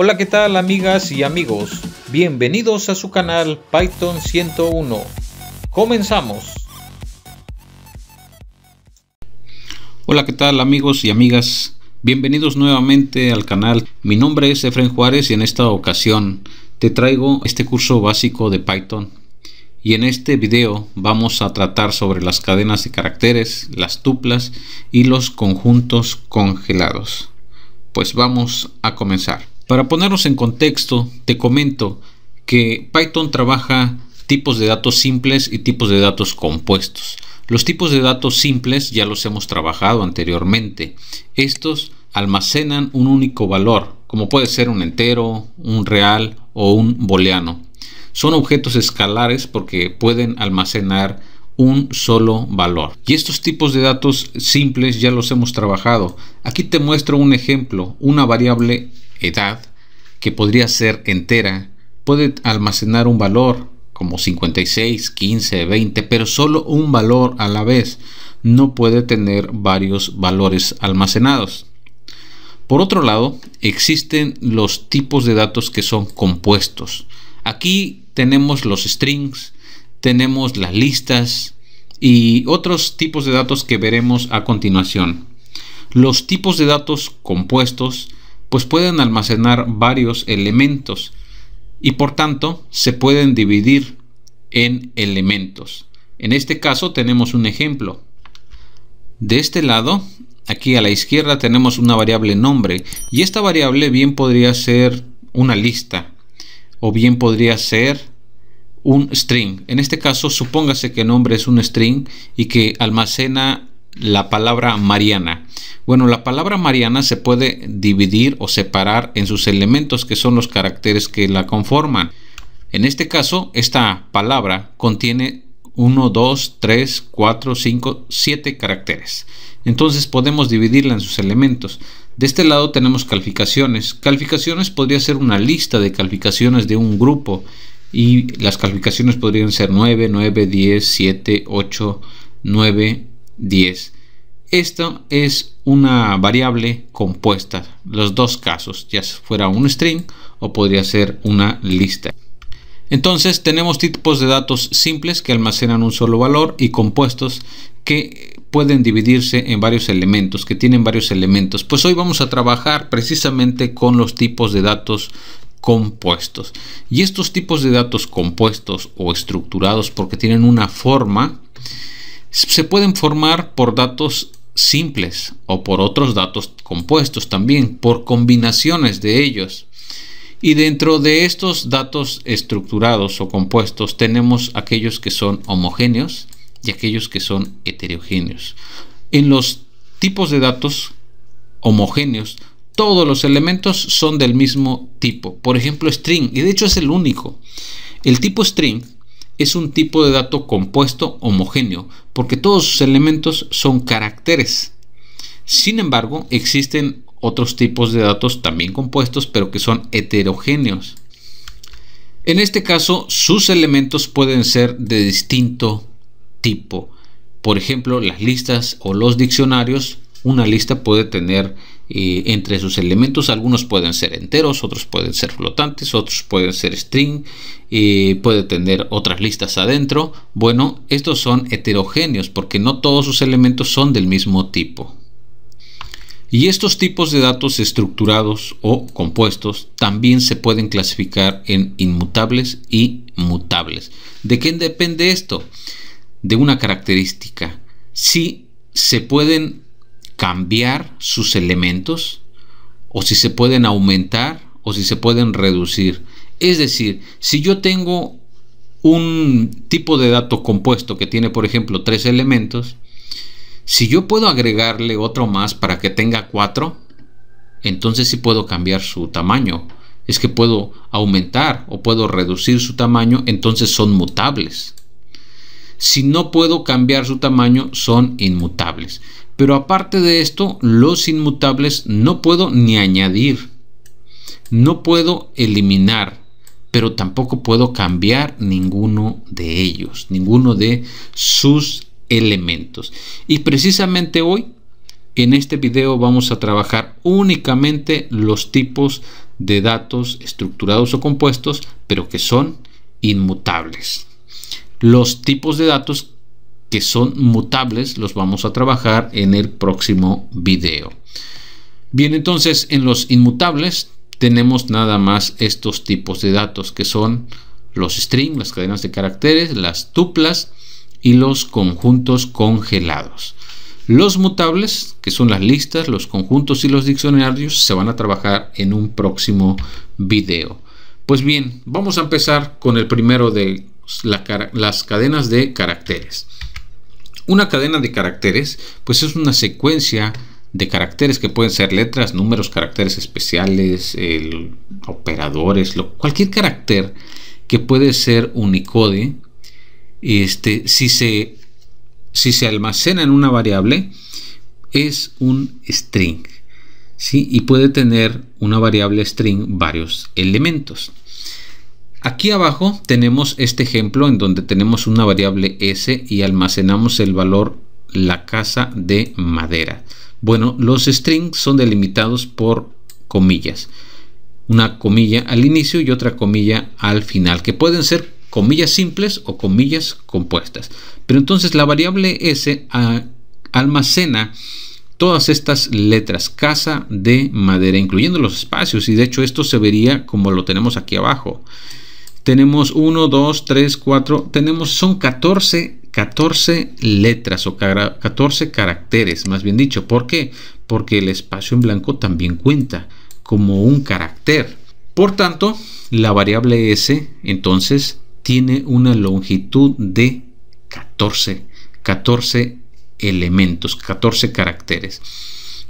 Hola, ¿qué tal amigas y amigos? Bienvenidos a su canal Python 101. Comenzamos. Hola, ¿qué tal amigos y amigas? Bienvenidos nuevamente al canal. Mi nombre es Efraín Juárez y en esta ocasión te traigo este curso básico de Python. Y en este video vamos a tratar sobre las cadenas de caracteres, las tuplas y los conjuntos congelados. Pues vamos a comenzar. Para ponernos en contexto, te comento que Python trabaja tipos de datos simples y tipos de datos compuestos. Los tipos de datos simples ya los hemos trabajado anteriormente. Estos almacenan un único valor, como puede ser un entero, un real o un booleano. Son objetos escalares porque pueden almacenar un solo valor. Y estos tipos de datos simples ya los hemos trabajado. Aquí te muestro un ejemplo. Una variable edad, que podría ser entera, puede almacenar un valor como 56, 15, 20, pero solo un valor a la vez. No puede tener varios valores almacenados. Por otro lado, existen los tipos de datos que son compuestos. Aquí tenemos los strings, tenemos las listas y otros tipos de datos que veremos a continuación. Los tipos de datos compuestos pues pueden almacenar varios elementos y por tanto se pueden dividir en elementos. En este caso tenemos un ejemplo. De este lado, aquí a la izquierda, tenemos una variable nombre y esta variable bien podría ser una lista o bien podría ser un string. En este caso, supóngase que nombre es un string y que almacena la palabra Mariana. Bueno, la palabra Mariana se puede dividir o separar en sus elementos, que son los caracteres que la conforman. En este caso, esta palabra contiene 1, 2, 3, 4, 5, 7 caracteres. Entonces podemos dividirla en sus elementos. De este lado tenemos calificaciones. Calificaciones podría ser una lista de calificaciones de un grupo. Y las calificaciones podrían ser 9, 9, 10, 7, 8, 9, 10. Esto es una variable compuesta. Los dos casos, ya fuera un string o podría ser una lista. Entonces tenemos tipos de datos simples que almacenan un solo valor y compuestos que pueden dividirse en varios elementos, que tienen varios elementos. Pues hoy vamos a trabajar precisamente con los tipos de datos compuestos. Y estos tipos de datos compuestos o estructurados, porque tienen una forma, se pueden formar por datos simples o por otros datos compuestos también, por combinaciones de ellos. Y dentro de estos datos estructurados o compuestos tenemos aquellos que son homogéneos y aquellos que son heterogéneos. En los tipos de datos homogéneos, todos los elementos son del mismo tipo. Por ejemplo, string, y de hecho es el único. El tipo string es un tipo de dato compuesto homogéneo porque todos sus elementos son caracteres. Sin embargo, existen otros tipos de datos también compuestos, pero que son heterogéneos. En este caso, sus elementos pueden ser de distinto tipo. Por ejemplo, las listas o los diccionarios. Una lista puede tener entre sus elementos, algunos pueden ser enteros, otros pueden ser flotantes, otros pueden ser string, puede tener otras listas adentro. Bueno, estos son heterogéneos porque no todos sus elementos son del mismo tipo. Y estos tipos de datos estructurados o compuestos también se pueden clasificar en inmutables y mutables. ¿De qué depende esto? De una característica. Si se pueden cambiar sus elementos o si se pueden aumentar o si se pueden reducir. Es decir, si yo tengo un tipo de dato compuesto que tiene, por ejemplo, 3 elementos, si yo puedo agregarle otro más para que tenga 4, entonces sí puedo cambiar su tamaño. Es que puedo aumentar o puedo reducir su tamaño, entonces son mutables. Si no puedo cambiar su tamaño, son inmutables. Pero aparte de esto, los inmutables no puedo ni añadir, no puedo eliminar, pero tampoco puedo cambiar ninguno de ellos, ninguno de sus elementos. Y precisamente hoy, en este video, vamos a trabajar únicamente los tipos de datos estructurados o compuestos, pero que son inmutables. Los tipos de datos que son mutables los vamos a trabajar en el próximo video. Bien, entonces en los inmutables tenemos nada más estos tipos de datos, que son los strings, las cadenas de caracteres, las tuplas y los conjuntos congelados. Los mutables, que son las listas, los conjuntos y los diccionarios, se van a trabajar en un próximo video. Pues bien, vamos a empezar con el primero de las cadenas de caracteres. Una cadena de caracteres, pues es una secuencia de caracteres que pueden ser letras, números, caracteres especiales, operadores, cualquier carácter que puede ser Unicode. Si se almacena en una variable, es un string, ¿sí? Y puede tener una variable string varios elementos. Aquí abajo tenemos este ejemplo en donde tenemos una variable s y almacenamos el valor la casa de madera. Bueno, los strings son delimitados por comillas. Una comilla al inicio y otra comilla al final, que pueden ser comillas simples o comillas compuestas. Pero entonces la variable s almacena todas estas letras, casa de madera, incluyendo los espacios. Y de hecho esto se vería como lo tenemos aquí abajo. Tenemos 1, 2, 3, 4, son 14 letras o 14 caracteres, más bien dicho. ¿Por qué? Porque el espacio en blanco también cuenta como un carácter. Por tanto, la variable s entonces tiene una longitud de 14 elementos, 14 caracteres.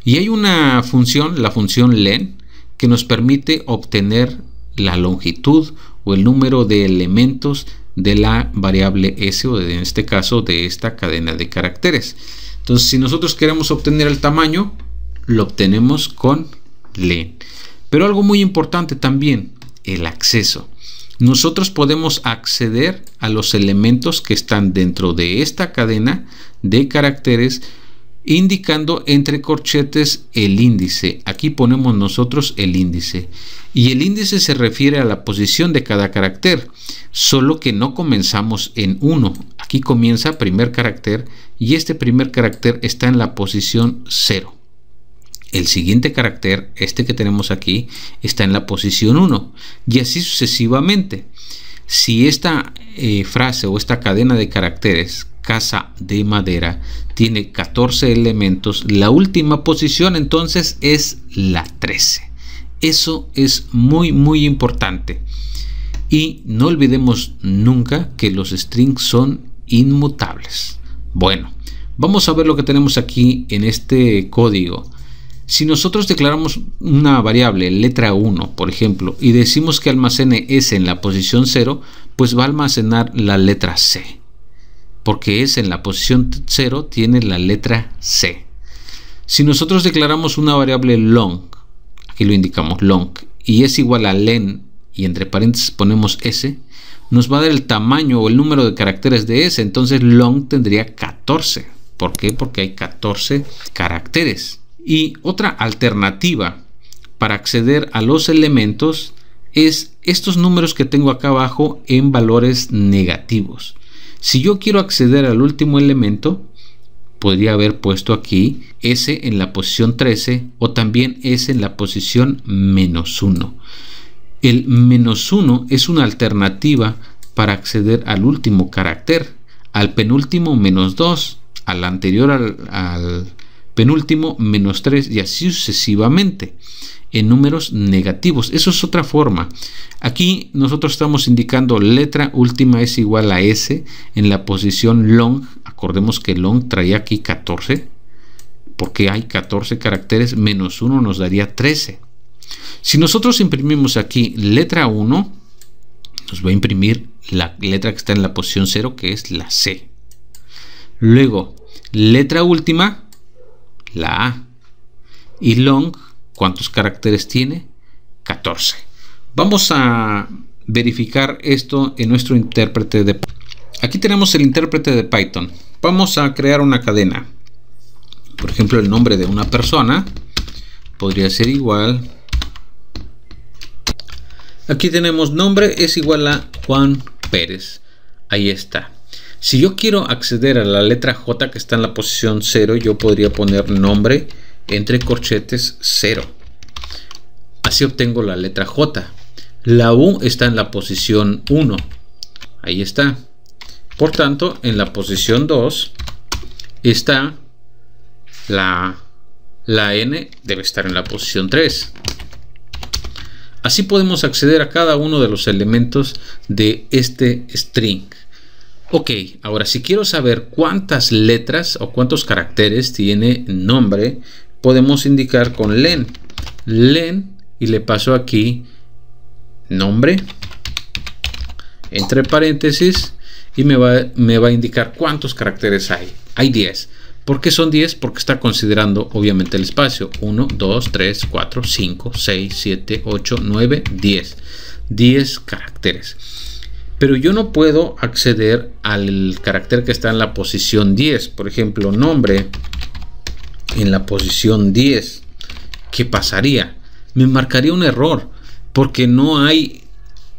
Y hay una función, la función len, que nos permite obtener la longitud o el número de elementos de la variable s, o en este caso de esta cadena de caracteres. Entonces, si nosotros queremos obtener el tamaño, lo obtenemos con len. Pero algo muy importante también, el acceso. Nosotros podemos acceder a los elementos que están dentro de esta cadena de caracteres, indicando entre corchetes el índice. Aquí ponemos nosotros el índice, y el índice se refiere a la posición de cada carácter, solo que no comenzamos en 1. Aquí comienza primer carácter y este primer carácter está en la posición 0. El siguiente carácter, este que tenemos aquí, está en la posición 1 y así sucesivamente. Si esta frase o esta cadena de caracteres, casa de madera, tiene 14 elementos, la última posición entonces es la 13. Eso es muy importante. Y no olvidemos nunca que los strings son inmutables. Bueno, vamos a ver lo que tenemos aquí en este código. Si nosotros declaramos una variable, letra 1, por ejemplo, y decimos que almacene s en la posición 0, pues va a almacenar la letra c. Porque s en la posición 0 tiene la letra c. Si nosotros declaramos una variable long, aquí lo indicamos long, y es igual a len, y entre paréntesis ponemos s, nos va a dar el tamaño o el número de caracteres de s. Entonces long tendría 14. ¿Por qué? Porque hay 14 caracteres. Y otra alternativa para acceder a los elementos es estos números que tengo acá abajo en valores negativos. Si yo quiero acceder al último elemento, podría haber puesto aquí s en la posición 13 o también s en la posición -1. El -1 es una alternativa para acceder al último carácter, al penúltimo -2, al anterior al penúltimo -3 y así sucesivamente en números negativos. Eso es otra forma. Aquí nosotros estamos indicando letra última es igual a s en la posición long. Acordemos que long traía aquí 14 porque hay 14 caracteres, -1 nos daría 13. Si nosotros imprimimos aquí letra 1, nos va a imprimir la letra que está en la posición 0, que es la C. Luego, letra última, la A. Y long, ¿cuántos caracteres tiene? 14. Vamos a verificar esto en nuestro intérprete de Python. Aquí tenemos el intérprete de Python. Vamos a crear una cadena. Por ejemplo, el nombre de una persona podría ser igual Aquí tenemos nombre es igual a Juan Pérez. Ahí está. Si yo quiero acceder a la letra J que está en la posición 0, yo podría poner nombre entre corchetes 0. Así obtengo la letra J. La U está en la posición 1. Ahí está. Por tanto, en la posición 2 está la N, debe estar en la posición 3. Así podemos acceder a cada uno de los elementos de este string. Ok, ahora si quiero saber cuántas letras o cuántos caracteres tiene nombre, podemos indicar con len. Len, y le paso aquí nombre entre paréntesis y me va a indicar cuántos caracteres hay. Hay 10. ¿Por qué son 10? Porque está considerando obviamente el espacio. 1, 2, 3, 4, 5, 6, 7, 8, 9, 10. 10 caracteres. Pero yo no puedo acceder al carácter que está en la posición 10. Por ejemplo, nombre en la posición 10. ¿Qué pasaría? Me marcaría un error porque no hay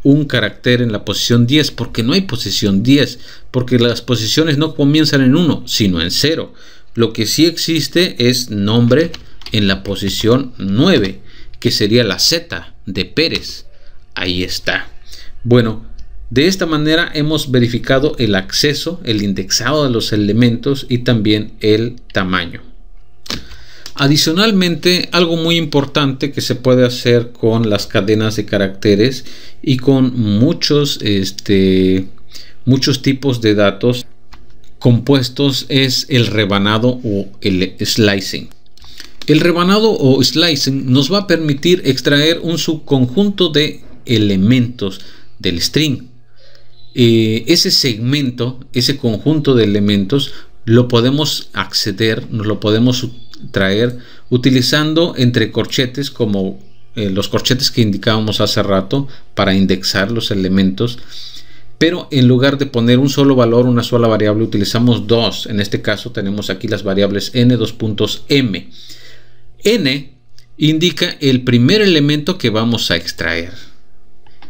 un carácter en la posición 10, porque no hay posición 10, porque las posiciones no comienzan en 1, sino en 0. Lo que sí existe es nombre en la posición 9, que sería la Z de Pérez. Ahí está. Bueno, de esta manera hemos verificado el acceso, el indexado de los elementos y también el tamaño. Adicionalmente, algo muy importante que se puede hacer con las cadenas de caracteres y con muchos tipos de datos compuestos es el rebanado o el slicing. El rebanado o slicing nos va a permitir extraer un subconjunto de elementos del string. Ese segmento, ese conjunto de elementos, lo podemos acceder, nos lo podemos traer utilizando entre corchetes como los corchetes que indicábamos hace rato para indexar los elementos, pero en lugar de poner un solo valor, una sola variable, utilizamos dos. En este caso tenemos aquí las variables n, m. N indica el primer elemento que vamos a extraer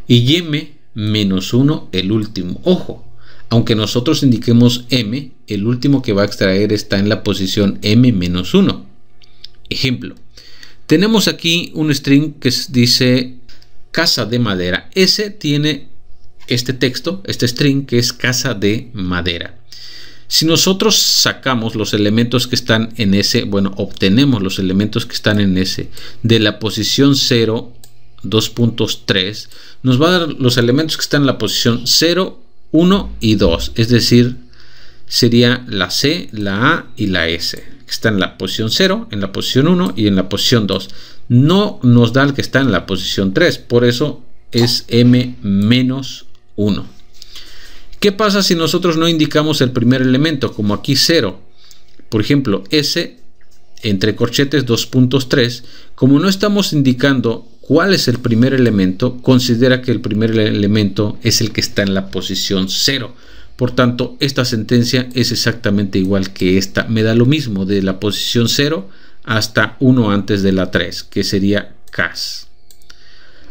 y m menos 1 el último. Ojo, aunque nosotros indiquemos m, el último que va a extraer está en la posición m menos 1. Ejemplo, tenemos aquí un string que dice casa de madera. Ese tiene este texto, este string que es casa de madera. Si nosotros sacamos los elementos que están en ese, bueno, obtenemos los elementos que están en ese de la posición 0, 2.3, nos va a dar los elementos que están en la posición 0, 1 y 2, es decir, sería la C, la A y la S, que está en la posición 0, en la posición 1 y en la posición 2. No nos da el que está en la posición 3, por eso es M menos 1. ¿Qué pasa si nosotros no indicamos el primer elemento, como aquí 0? Por ejemplo, S entre corchetes 2.3, como no estamos indicando cuál es el primer elemento, considera que el primer elemento es el que está en la posición 0. Por tanto, esta sentencia es exactamente igual que esta. Me da lo mismo de la posición 0 hasta 1 antes de la 3, que sería cas.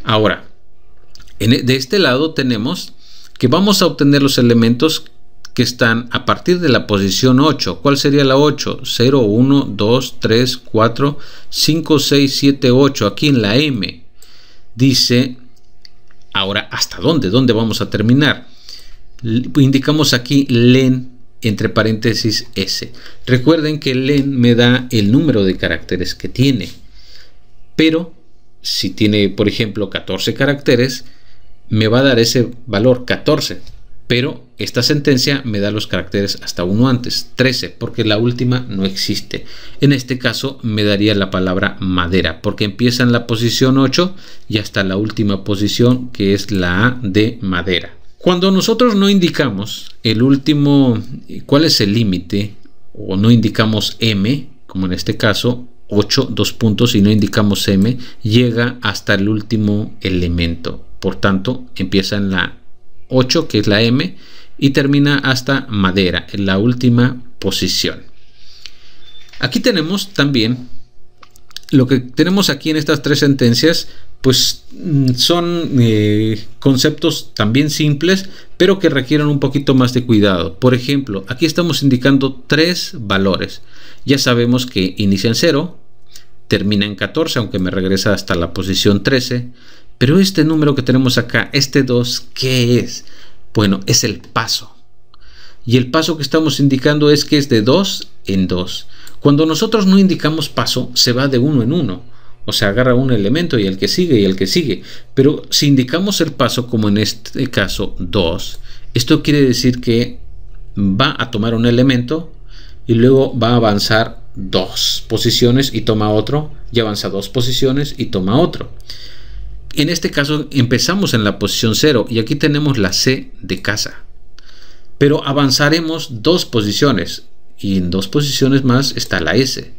Ahora, de este lado tenemos que vamos a obtener los elementos que están a partir de la posición 8. ¿Cuál sería la 8? 0, 1, 2, 3, 4, 5, 6, 7, 8. Aquí en la M dice, ahora, ¿hasta dónde? ¿Dónde vamos a terminar? Indicamos aquí len entre paréntesis S. Recuerden que len me da el número de caracteres que tiene. Pero si tiene, por ejemplo, 14 caracteres, me va a dar ese valor 14. Pero esta sentencia me da los caracteres hasta uno antes, 13, porque la última no existe. En este caso me daría la palabra madera, porque empieza en la posición 8 y hasta la última posición, que es la A de madera. Cuando nosotros no indicamos el último, cuál es el límite, o no indicamos M, como en este caso, 8, 2 puntos, y no indicamos M, llega hasta el último elemento. Por tanto, empieza en la 8, que es la M, y termina hasta madera, en la última posición. Aquí tenemos también lo que tenemos aquí en estas tres sentencias, pues son conceptos también simples, pero que requieren un poquito más de cuidado. Por ejemplo, aquí estamos indicando 3 valores. Ya sabemos que inicia en 0, termina en 14, aunque me regresa hasta la posición 13. Pero este número que tenemos acá, este 2, ¿qué es? Bueno, es el paso. Y el paso que estamos indicando es que es de 2 en 2. Cuando nosotros no indicamos paso, se va de 1 en 1. O sea, agarra un elemento y el que sigue y el que sigue. Pero si indicamos el paso, como en este caso 2, esto quiere decir que va a tomar un elemento y luego va a avanzar 2 posiciones y toma otro, y avanza 2 posiciones y toma otro. En este caso empezamos en la posición 0 y aquí tenemos la C de casa. Pero avanzaremos 2 posiciones y en 2 posiciones más está la S.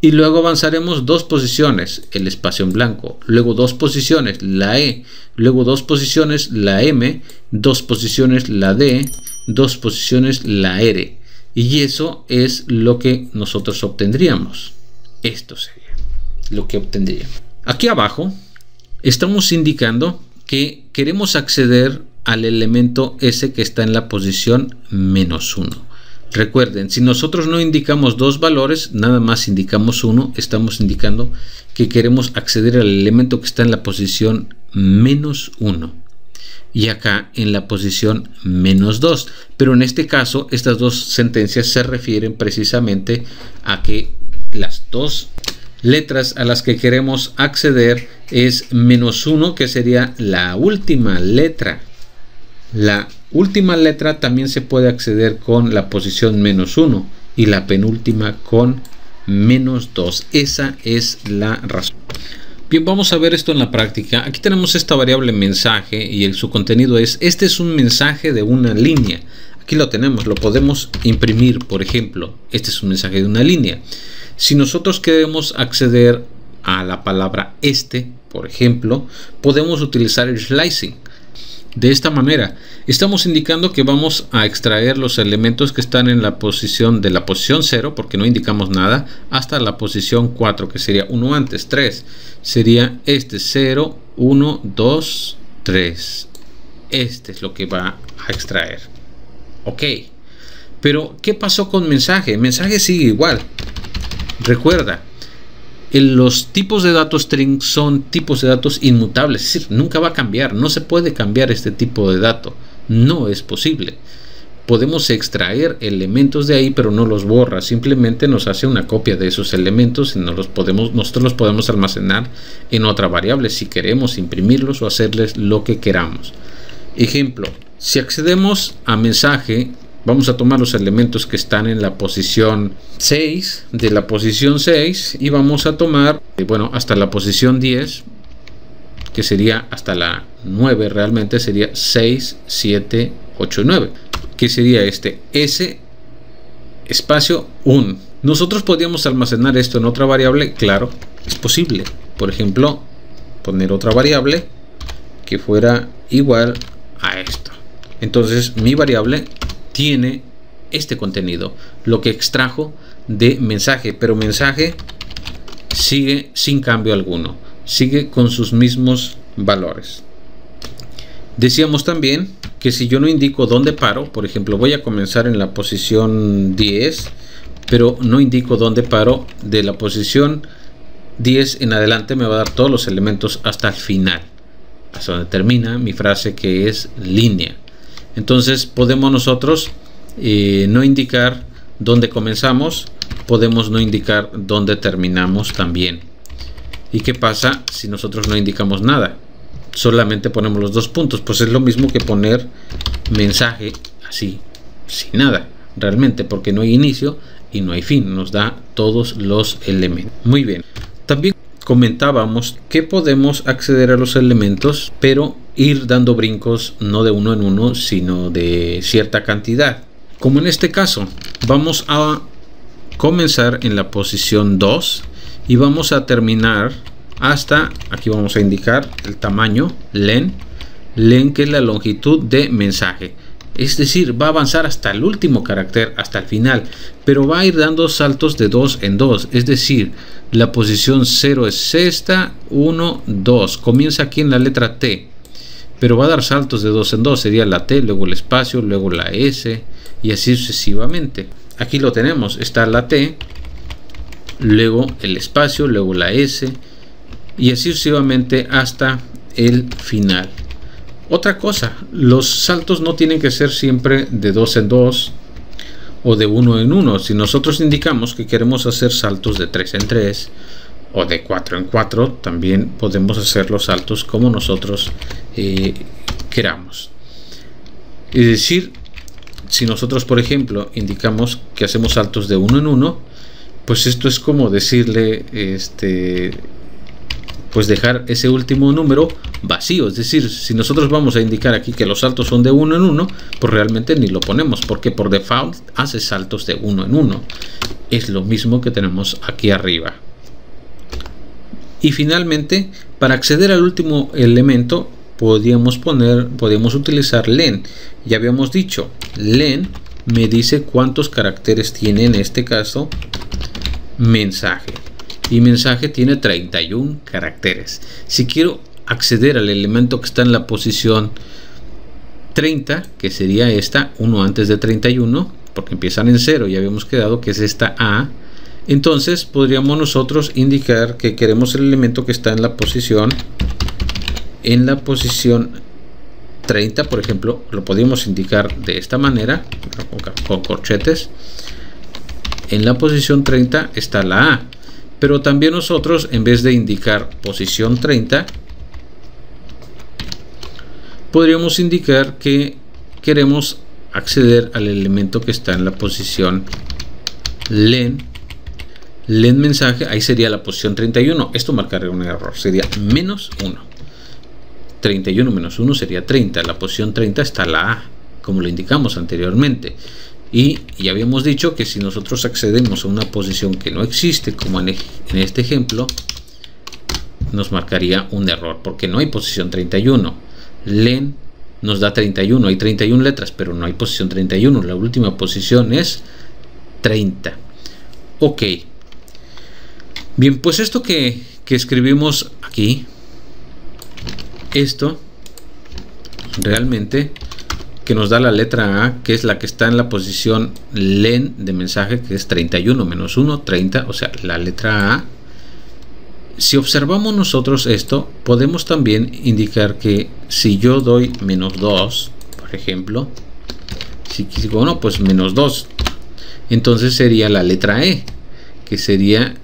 Y luego avanzaremos 2 posiciones, el espacio en blanco, luego 2 posiciones, la E, luego 2 posiciones, la M, 2 posiciones, la D, 2 posiciones, la R. Y eso es lo que nosotros obtendríamos. Esto sería lo que obtendríamos. Aquí abajo estamos indicando que queremos acceder al elemento S que está en la posición -1. Recuerden, si nosotros no indicamos 2 valores, nada más indicamos 1, estamos indicando que queremos acceder al elemento que está en la posición -1 y acá en la posición -2. Pero en este caso, estas dos sentencias se refieren precisamente a que las 2 letras a las que queremos acceder es -1, que sería la última letra. La última letra también se puede acceder con la posición -1 y la penúltima con -2. Esa es la razón. Bien, vamos a ver esto en la práctica. Aquí tenemos esta variable mensaje y su contenido es, este es un mensaje de una línea. Aquí lo tenemos, lo podemos imprimir, por ejemplo. Este es un mensaje de una línea. Si nosotros queremos acceder a la palabra por ejemplo, podemos utilizar el slicing. De esta manera, estamos indicando que vamos a extraer los elementos que están en la posición de la posición 0, porque no indicamos nada, hasta la posición 4, que sería 1 antes, 3. Sería 0, 1, 2, 3. Este es lo que va a extraer. Ok. Pero, ¿qué pasó con mensaje? Mensaje sigue igual. Recuerda, los tipos de datos string son tipos de datos inmutables, es decir, nunca va a cambiar, no se puede cambiar este tipo de dato, no es posible. Podemos extraer elementos de ahí, pero no los borra, simplemente nos hace una copia de esos elementos y nosotros los podemos almacenar en otra variable si queremos imprimirlos o hacerles lo que queramos. Ejemplo, si accedemos a mensaje, vamos a tomar los elementos que están en la posición 6, de la posición 6, y vamos a tomar, bueno, hasta la posición 10, que sería hasta la 9, realmente sería 6, 7, 8 y 9, que sería este S espacio 1. Nosotros podríamos almacenar esto en otra variable, claro, es posible. Por ejemplo, poner otra variable que fuera igual a esto. Entonces mi variable tiene este contenido, lo que extrajo de mensaje, pero mensaje sigue sin cambio alguno, sigue con sus mismos valores. Decíamos también que si yo no indico dónde paro, por ejemplo, voy a comenzar en la posición 10, pero no indico dónde paro, de la posición 10 en adelante me va a dar todos los elementos hasta el final, hasta donde termina mi frase, que es línea. Entonces podemos nosotros no indicar dónde comenzamos, podemos no indicar dónde terminamos también. ¿Y qué pasa si nosotros no indicamos nada? Solamente ponemos los 2 puntos, pues es lo mismo que poner mensaje así, sin nada, realmente, porque no hay inicio y no hay fin, nos da todos los elementos. Muy bien, también comentábamos que podemos acceder a los elementos, pero ir dando brincos no de uno en uno, sino de cierta cantidad. Como en este caso, vamos a comenzar en la posición 2 y vamos a terminar hasta, aquí vamos a indicar el tamaño, len, que es la longitud de mensaje. es decir, va a avanzar hasta el último carácter, hasta el final, pero va a ir dando saltos de 2 en 2, es decir, la posición 0 es esta, 1, 2, comienza aquí en la letra T, pero va a dar saltos de 2 en 2, sería la T, luego el espacio, luego la S, y así sucesivamente. Aquí lo tenemos, está la T, luego el espacio, luego la S, y así sucesivamente hasta el final. Otra cosa, los saltos no tienen que ser siempre de 2 en 2 o de 1 en 1. Si nosotros indicamos que queremos hacer saltos de 3 en 3 o de 4 en 4, también podemos hacer los saltos como nosotros queramos. Es decir, si nosotros, por ejemplo, indicamos que hacemos saltos de 1 en 1, pues esto es como decirle, pues dejar ese último número vacío. Es decir, si nosotros vamos a indicar aquí que los saltos son de 1 en 1, pues realmente ni lo ponemos, porque por default hace saltos de 1 en 1. Es lo mismo que tenemos aquí arriba. Y finalmente, para acceder al último elemento, podríamos utilizar len. Ya habíamos dicho, len me dice cuántos caracteres tiene, en este caso, mensaje. Y mensaje tiene 31 caracteres. Si quiero acceder al elemento que está en la posición 30, que sería esta, 1 antes de 31, porque empiezan en 0, ya habíamos quedado que es esta A, entonces podríamos nosotros indicar que queremos el elemento que está en la posición 30, por ejemplo, lo podríamos indicar de esta manera, con corchetes. En la posición 30 está la A, pero también nosotros, en vez de indicar posición 30, podríamos indicar que queremos acceder al elemento que está en la posición len mensaje. Ahí sería la posición 31. Esto marcaría un error, sería menos 1. 31 menos 1 sería 30. La posición 30 está la A, como lo indicamos anteriormente. Y ya habíamos dicho que si nosotros accedemos a una posición que no existe, como en este ejemplo, nos marcaría un error, porque no hay posición 31. Len nos da 31, hay 31 letras, pero no hay posición 31. La última posición es 30. Ok. Bien, pues esto que escribimos aquí, esto realmente que nos da la letra A, que es la que está en la posición len de mensaje, que es 31 menos 1, 30, o sea, la letra A. Si observamos nosotros esto, podemos también indicar que si yo doy menos 2, por ejemplo, si digo, bueno, pues menos 2, entonces sería la letra E, que sería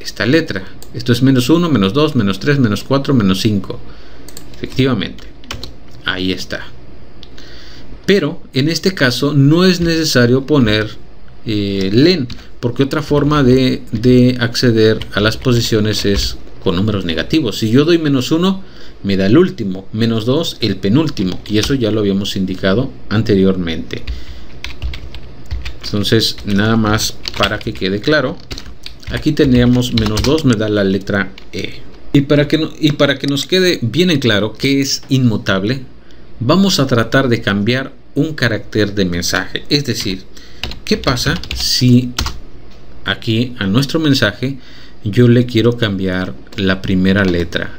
esta letra. Esto es menos 1, menos 2, menos 3, menos 4, menos 5. Efectivamente, ahí está. Pero en este caso no es necesario poner len, porque otra forma de acceder a las posiciones es con números negativos. Si yo doy menos 1, me da el último, menos 2 el penúltimo, y eso ya lo habíamos indicado anteriormente. Entonces, nada más para que quede claro, aquí teníamos menos 2, me da la letra E. Y para que nos quede bien en claro que es inmutable, vamos a tratar de cambiar un carácter de mensaje. Es decir, ¿qué pasa si aquí a nuestro mensaje yo le quiero cambiar la primera letra?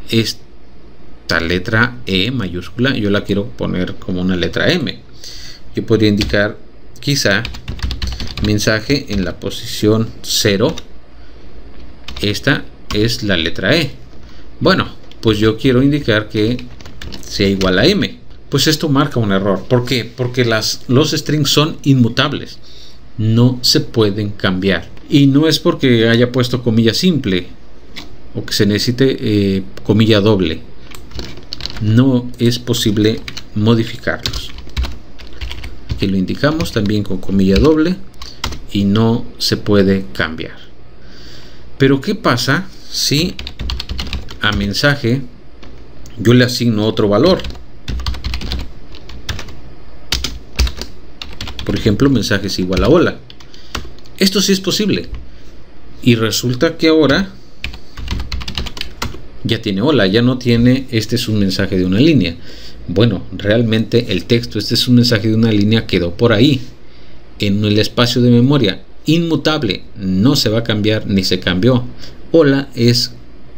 Esta letra E mayúscula yo la quiero poner como una letra M. Yo podría indicar quizá mensaje en la posición 0. Esta es la letra E. Bueno, pues yo quiero indicar que sea igual a M. Pues esto marca un error. ¿Por qué? Porque los strings son inmutables, no se pueden cambiar. Y no es porque haya puesto comilla simple o que se necesite comilla doble. No es posible modificarlos. Aquí lo indicamos también con comilla doble y no se puede cambiar. Pero ¿qué pasa si a mensaje yo le asigno otro valor? Por ejemplo, mensaje es igual a hola. Esto sí es posible. Y resulta que ahora ya tiene hola, ya no tiene, este es un mensaje de una línea. Bueno, realmente el texto, este es un mensaje de una línea, quedó por ahí, en el espacio de memoria, inmutable, no se va a cambiar ni se cambió. Hola es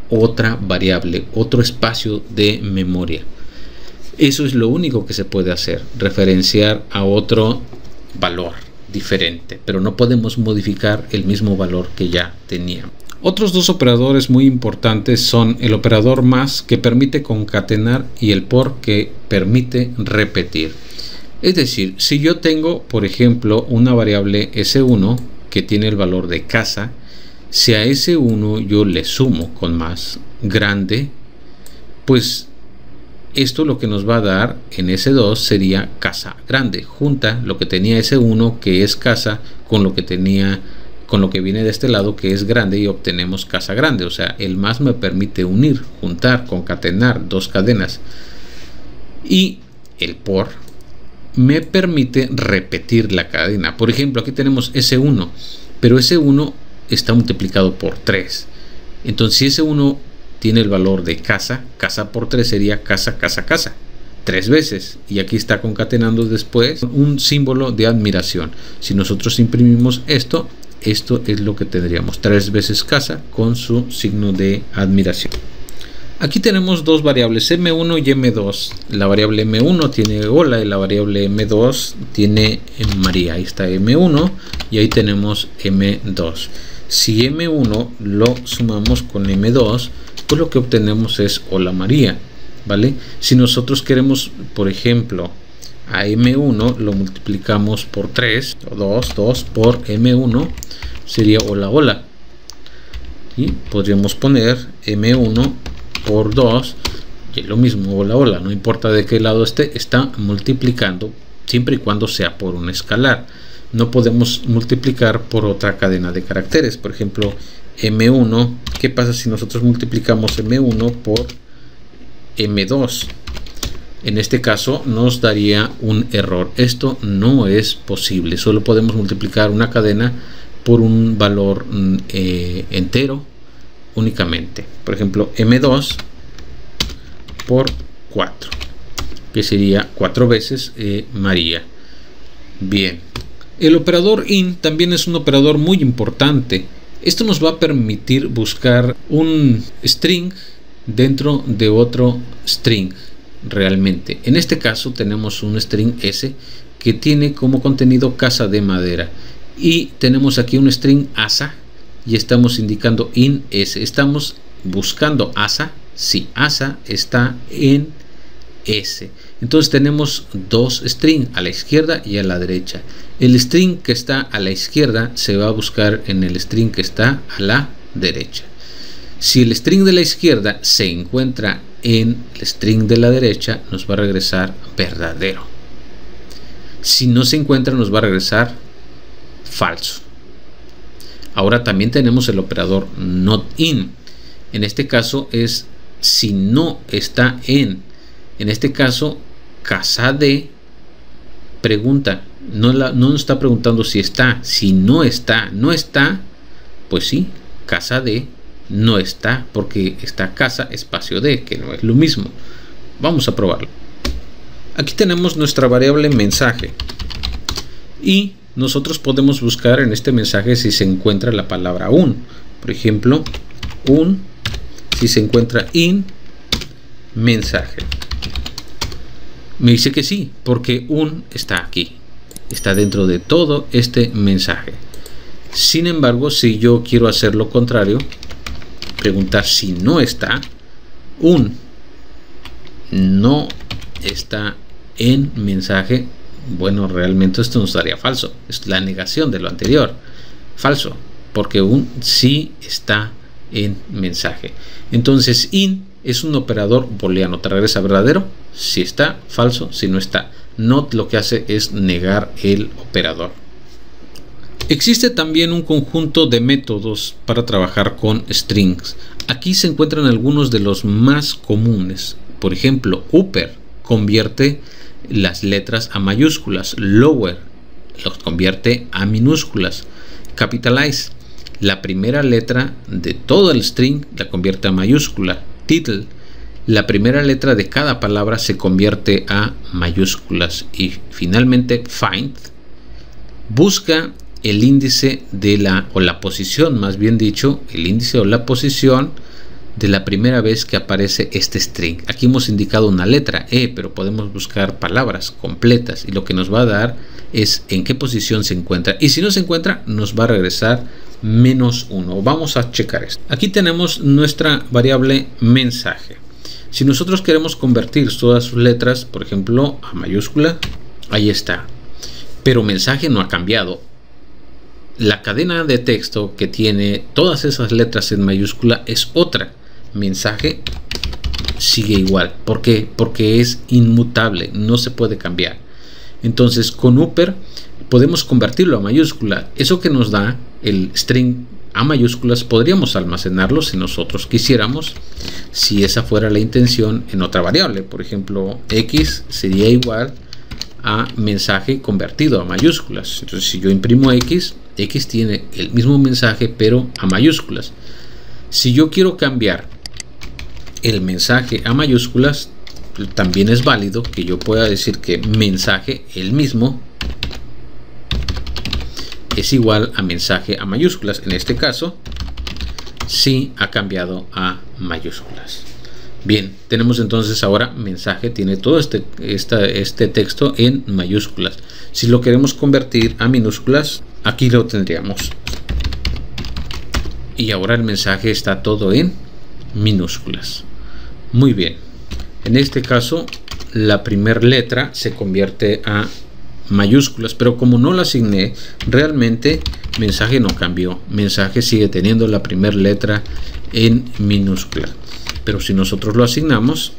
otra variable, otro espacio de memoria. Eso es lo único que se puede hacer, referenciar a otro valor diferente, pero no podemos modificar el mismo valor que ya teníamos. Otros dos operadores muy importantes son el operador más, que permite concatenar, y el por, que permite repetir. Es decir, si yo tengo, por ejemplo, una variable S1 que tiene el valor de casa, si a S1 yo le sumo con más grande, pues esto lo que nos va a dar en S2 sería casa grande. Junta lo que tenía S1, que es casa, con lo que tenía, con lo que viene de este lado, que es grande, y obtenemos casa grande. O sea, el más me permite unir, juntar, concatenar dos cadenas, y el por me permite repetir la cadena. Por ejemplo, aquí tenemos S1, pero S1 está multiplicado por 3. Entonces, si S1 tiene el valor de casa, casa por 3 sería casa, casa, casa, 3 veces. Y aquí está concatenando después un símbolo de admiración. Si nosotros imprimimos esto, esto es lo que tendríamos: 3 veces casa con su signo de admiración. Aquí tenemos dos variables, M1 y M2. La variable M1 tiene hola y la variable M2 tiene María. Ahí está M1 y ahí tenemos M2. Si M1 lo sumamos con M2, pues lo que obtenemos es hola María, ¿vale? Si nosotros queremos, por ejemplo, a M1 lo multiplicamos por 3, o 2 por M1, sería hola hola. Y podríamos poner M1 por 2, y lo mismo, hola hola, no importa de qué lado esté, está multiplicando, siempre y cuando sea por un escalar. No podemos multiplicar por otra cadena de caracteres. Por ejemplo, M1, ¿qué pasa si nosotros multiplicamos M1 por M2? En este caso nos daría un error. Esto no es posible, solo podemos multiplicar una cadena por un valor entero únicamente. Por ejemplo, M2 por 4, que sería 4 veces María. Bien, el operador in también es un operador muy importante. Esto nos va a permitir buscar un string dentro de otro string. Realmente, en este caso tenemos un string S que tiene como contenido casa de madera, y tenemos aquí un string asa y estamos indicando in S. Estamos buscando asa, si asa está en S. Entonces tenemos dos strings, a la izquierda y a la derecha. El string que está a la izquierda se va a buscar en el string que está a la derecha. Si el string de la izquierda se encuentra en el string de la derecha, nos va a regresar verdadero. Si no se encuentra, nos va a regresar falso. Ahora también tenemos el operador not in. En este caso es si no está en. En este caso, casa de pregunta. No nos está preguntando si está. Si no está, no está, pues sí, casa de no está, porque está casa espacio de, que no es lo mismo. Vamos a probarlo. Aquí tenemos nuestra variable mensaje, y nosotros podemos buscar en este mensaje si se encuentra la palabra un. Por ejemplo, un, si se encuentra in mensaje. Me dice que sí, porque un está aquí, está dentro de todo este mensaje. Sin embargo, si yo quiero hacer lo contrario, preguntar si no está, un no está en mensaje, bueno, realmente esto nos daría falso. Es la negación de lo anterior, falso, porque un sí está en mensaje. Entonces in es un operador booleano, te regresa verdadero si está, falso si no está. Not lo que hace es negar el operador. Existe también un conjunto de métodos para trabajar con strings. Aquí se encuentran algunos de los más comunes. Por ejemplo, upper convierte las letras a mayúsculas, lower los convierte a minúsculas, capitalize la primera letra de todo el string la convierte a mayúscula, title la primera letra de cada palabra se convierte a mayúsculas. Y finalmente find busca el índice de la posición, más bien dicho, el índice o la posición de la primera vez que aparece este string. Aquí hemos indicado una letra E, pero podemos buscar palabras completas y lo que nos va a dar es en qué posición se encuentra, y si no se encuentra nos va a regresar -1. Vamos a checar esto. Aquí tenemos nuestra variable mensaje. Si nosotros queremos convertir todas sus letras, por ejemplo, a mayúscula, ahí está, pero mensaje no ha cambiado. La cadena de texto que tiene todas esas letras en mayúscula es otra. Mensaje sigue igual. ¿Por qué? Porque es inmutable, no se puede cambiar. Entonces con upper podemos convertirlo a mayúscula. Eso que nos da el string a mayúsculas podríamos almacenarlo si nosotros quisiéramos, si esa fuera la intención, en otra variable. Por ejemplo, x sería igual a mensaje convertido a mayúsculas. Entonces si yo imprimo x tiene el mismo mensaje pero a mayúsculas. Si yo quiero cambiar el mensaje a mayúsculas, también es válido que yo pueda decir que mensaje el mismo es igual a mensaje a mayúsculas. En este caso sí ha cambiado a mayúsculas. Bien, tenemos entonces ahora mensaje tiene todo este texto en mayúsculas. Si lo queremos convertir a minúsculas, aquí lo tendríamos. Y ahora el mensaje está todo en minúsculas. Muy bien. En este caso, la primera letra se convierte a mayúsculas, pero como no la asigné, realmente mensaje no cambió. Mensaje sigue teniendo la primera letra en minúscula. Pero si nosotros lo asignamos,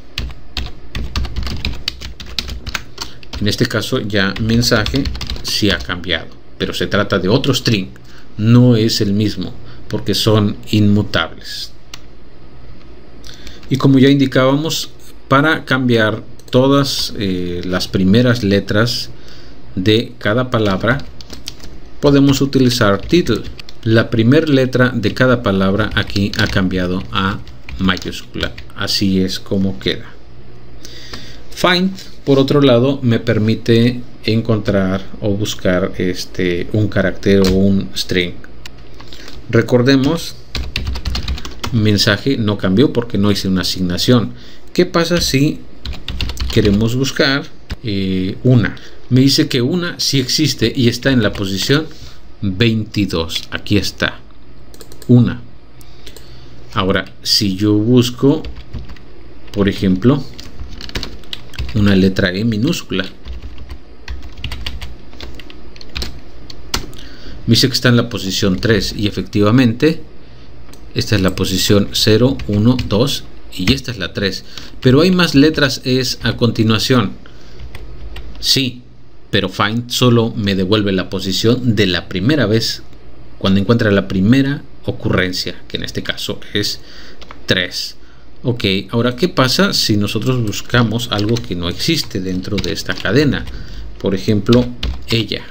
en este caso ya mensaje sí ha cambiado, pero se trata de otro string, no es el mismo, porque son inmutables. Y como ya indicábamos, para cambiar todas las primeras letras de cada palabra, podemos utilizar title. La primera letra de cada palabra aquí ha cambiado a mayúscula. Así es como queda. Find, por otro lado, me permite encontrar o buscar un carácter o un string. Recordemos, mensaje no cambió porque no hice una asignación. ¿Qué pasa si queremos buscar una? Me dice que una sí existe y está en la posición 22. Aquí está, una. Ahora, si yo busco, por ejemplo, una letra E minúscula, me dice que está en la posición 3 y efectivamente esta es la posición 0, 1, 2 y esta es la 3. Pero hay más letras E a continuación. Sí, pero find solo me devuelve la posición de la primera vez cuando encuentra la primera ocurrencia, que en este caso es 3. Ok, ahora ¿qué pasa si nosotros buscamos algo que no existe dentro de esta cadena? Por ejemplo, ella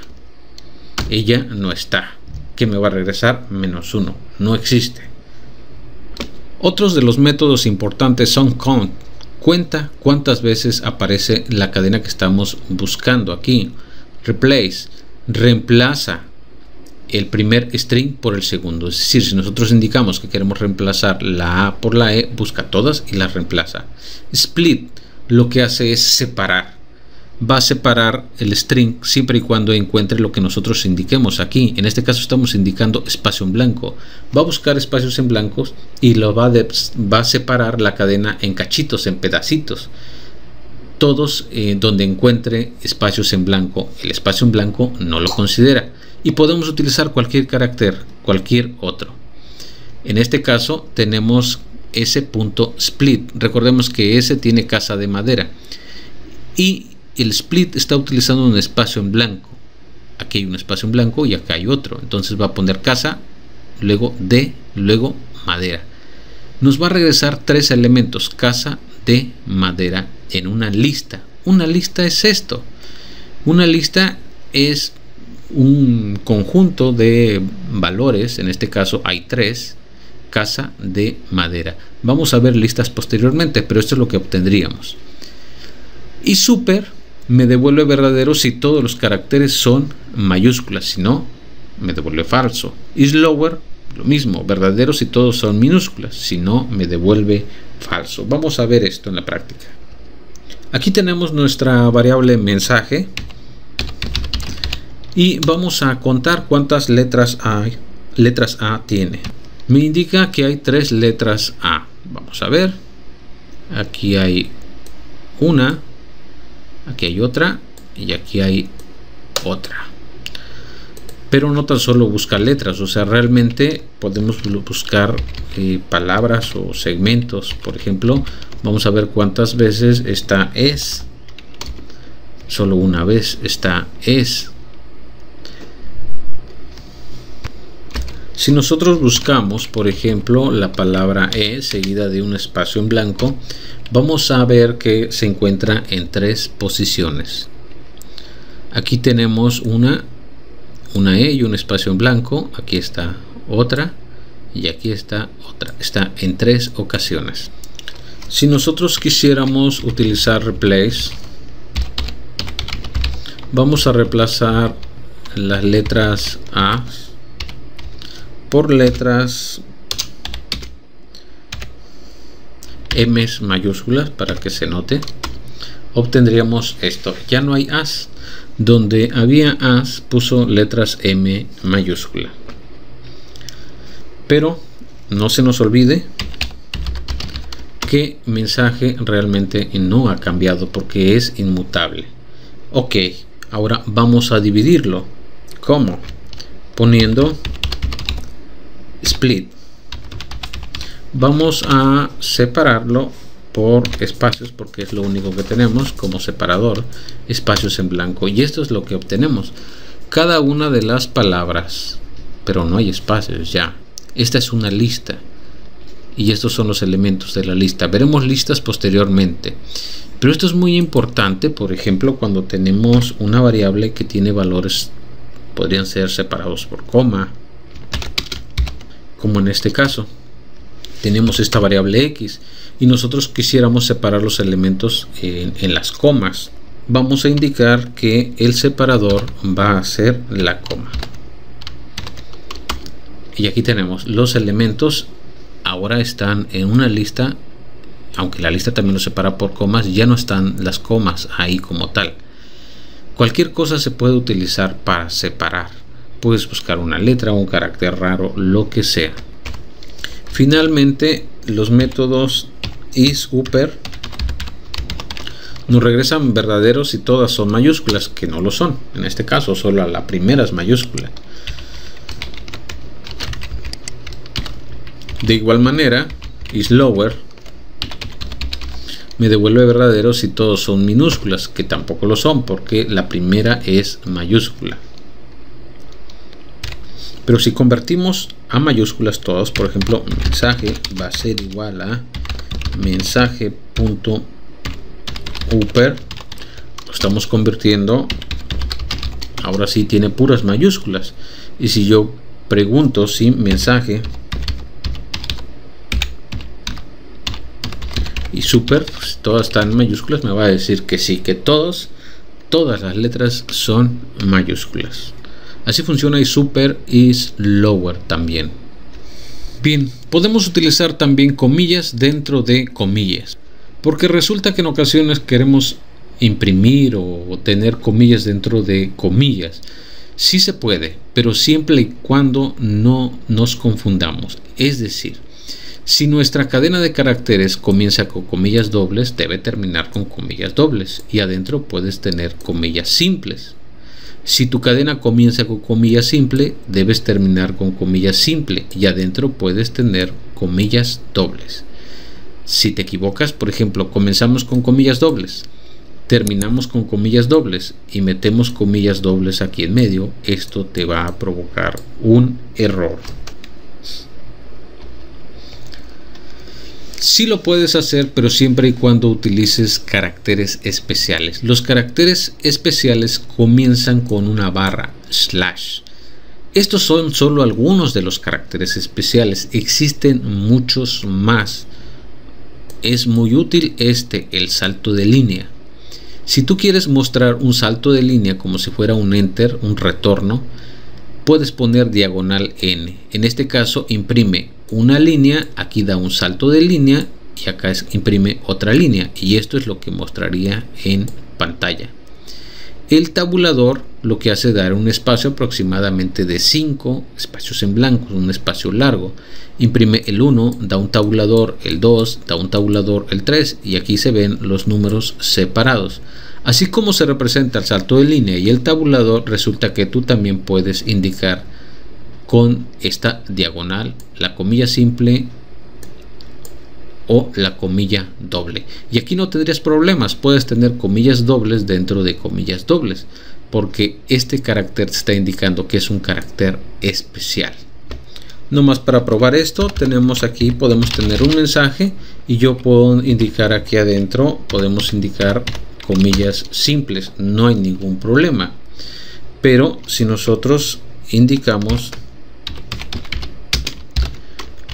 no está. ¿Qué me va a regresar? -1, no existe. Otros de los métodos importantes son count. Cuenta cuántas veces aparece la cadena que estamos buscando aquí. Replace, reemplaza el primer string por el segundo. Es decir, si nosotros indicamos que queremos reemplazar la A por la E, busca todas y las reemplaza. Split, lo que hace es separar. Va a separar el string siempre y cuando encuentre lo que nosotros indiquemos aquí. En este caso estamos indicando espacio en blanco. Va a buscar espacios en blancos y lo va a separar la cadena en cachitos, en pedacitos. Todos donde encuentre espacios en blanco. El espacio en blanco no lo considera. Y podemos utilizar cualquier carácter, cualquier otro. En este caso tenemos s.split. Recordemos que S tiene casa de madera. Y el split está utilizando un espacio en blanco. Aquí hay un espacio en blanco y acá hay otro. Entonces va a poner casa, luego de, luego madera. Nos va a regresar 3 elementos, casa de madera, en una lista. Una lista es esto. Una lista es un conjunto de valores. En este caso hay 3. casa de madera. Vamos a ver listas posteriormente, pero esto es lo que obtendríamos. Y super me devuelve verdadero si todos los caracteres son mayúsculas, si no, me devuelve falso. Is lower, lo mismo, verdadero si todos son minúsculas, si no, me devuelve falso. Vamos a ver esto en la práctica. Aquí tenemos nuestra variable mensaje y vamos a contar cuántas letras A tiene. Me indica que hay 3 letras A. Vamos a ver. Aquí hay una, aquí hay otra y aquí hay otra. Pero no tan solo buscar letras, o sea, realmente podemos buscar palabras o segmentos. Por ejemplo, vamos a ver cuántas veces está es. Solo una vez está es. Si nosotros buscamos, por ejemplo, la palabra E seguida de un espacio en blanco, vamos a ver que se encuentra en 3 posiciones. Aquí tenemos una E y un espacio en blanco, aquí está otra y aquí está otra. Está en 3 ocasiones. Si nosotros quisiéramos utilizar replace, vamos a reemplazar las letras A por letras M mayúsculas para que se note. Obtendríamos esto. Ya no hay As. Donde había As puso letras M mayúscula. Pero no se nos olvide que mensaje realmente no ha cambiado porque es inmutable. Ok, ahora vamos a dividirlo. ¿Cómo? Poniendo split. Vamos a separarlo por espacios porque es lo único que tenemos como separador, espacios en blanco, y esto es lo que obtenemos. Cada una de las palabras, pero no hay espacios ya. Esta es una lista y estos son los elementos de la lista. Veremos listas posteriormente, pero esto es muy importante. Por ejemplo, cuando tenemos una variable que tiene valores, podrían ser separados por coma, como en este caso tenemos esta variable X y nosotros quisiéramos separar los elementos en las comas. Vamos a indicar que el separador va a ser la coma. Y aquí tenemos los elementos. Ahora están en una lista, aunque la lista también los separa por comas, ya no están las comas ahí como tal. Cualquier cosa se puede utilizar para separar. Puedes buscar una letra, un carácter raro, lo que sea. Finalmente, los métodos isUper nos regresan verdaderos si todas son mayúsculas, que no lo son. En este caso, solo la primera es mayúscula. De igual manera, isLower me devuelve verdadero si todos son minúsculas, que tampoco lo son porque la primera es mayúscula. Pero si convertimos a mayúsculas todas, por ejemplo, mensaje va a ser igual a mensaje.uper, lo estamos convirtiendo, ahora sí tiene puras mayúsculas. Y si yo pregunto si mensaje y super, pues todas están en mayúsculas, me va a decir que sí, que todas las letras son mayúsculas. Así funciona isUper, isLower también. Bien, podemos utilizar también comillas dentro de comillas, porque resulta que en ocasiones queremos imprimir o tener comillas dentro de comillas. Sí se puede, pero siempre y cuando no nos confundamos. Es decir, si nuestra cadena de caracteres comienza con comillas dobles, debe terminar con comillas dobles, y adentro puedes tener comillas simples. Si tu cadena comienza con comillas simple, debes terminar con comillas simple, y adentro puedes tener comillas dobles. Si te equivocas, por ejemplo, comenzamos con comillas dobles, terminamos con comillas dobles y metemos comillas dobles aquí en medio, esto te va a provocar un error. Sí lo puedes hacer, pero siempre y cuando utilices caracteres especiales. Los caracteres especiales comienzan con una barra /. Estos son solo algunos de los caracteres especiales, existen muchos más. Es muy útil el salto de línea. Si tú quieres mostrar un salto de línea como si fuera un enter, un retorno, puedes poner diagonal N. En este caso imprime una línea, aquí da un salto de línea y acá imprime otra línea, y esto es lo que mostraría en pantalla. El tabulador lo que hace es dar un espacio aproximadamente de 5 espacios en blanco, un espacio largo. Imprime el 1, da un tabulador, el 2, da un tabulador, el 3, y aquí se ven los números separados. Así como se representa el salto de línea y el tabulador, resulta que tú también puedes indicar con esta diagonal la comilla simple o la comilla doble. Y aquí no tendrías problemas, puedes tener comillas dobles dentro de comillas dobles, porque este carácter está indicando que es un carácter especial. No más para probar esto, tenemos aquí, podemos tener un mensaje y yo puedo indicar aquí adentro, podemos indicar comillas simples, no hay ningún problema. Pero si nosotros indicamos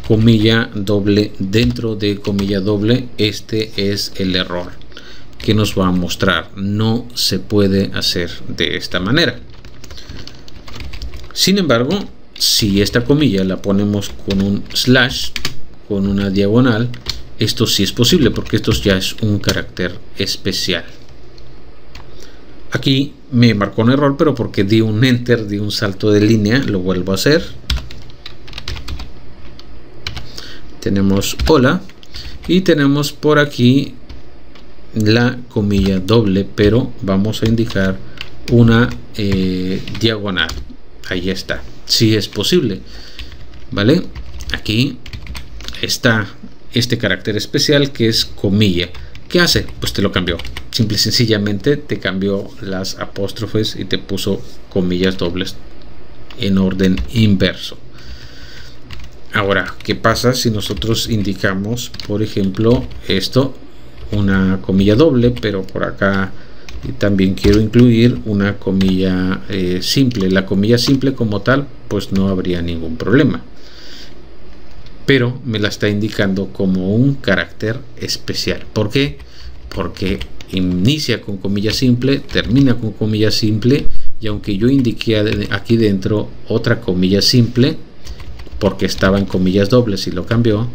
comilla doble dentro de comilla doble, este es el error que nos va a mostrar. No se puede hacer de esta manera. Sin embargo, si esta comilla la ponemos con un slash, con una diagonal, esto sí es posible, porque esto ya es un carácter especial. Aquí me marcó un error, pero porque di un enter, di un salto de línea, lo vuelvo a hacer. Tenemos hola y tenemos por aquí la comilla doble, pero vamos a indicar una diagonal. Ahí está, sí es posible, ¿vale? Aquí está este carácter especial que es comilla. ¿Qué hace? Pues te lo cambió. Simple y sencillamente te cambió las apóstrofes y te puso comillas dobles en orden inverso. Ahora, ¿qué pasa si nosotros indicamos, por ejemplo, esto, una comilla doble, pero por acá también quiero incluir una comilla simple? La comilla simple como tal, pues no habría ningún problema, pero me la está indicando como un carácter especial. ¿Por qué? Porque inicia con comilla simple, termina con comilla simple, y aunque yo indiqué aquí dentro otra comilla simple porque estaba en comillas dobles y lo cambió,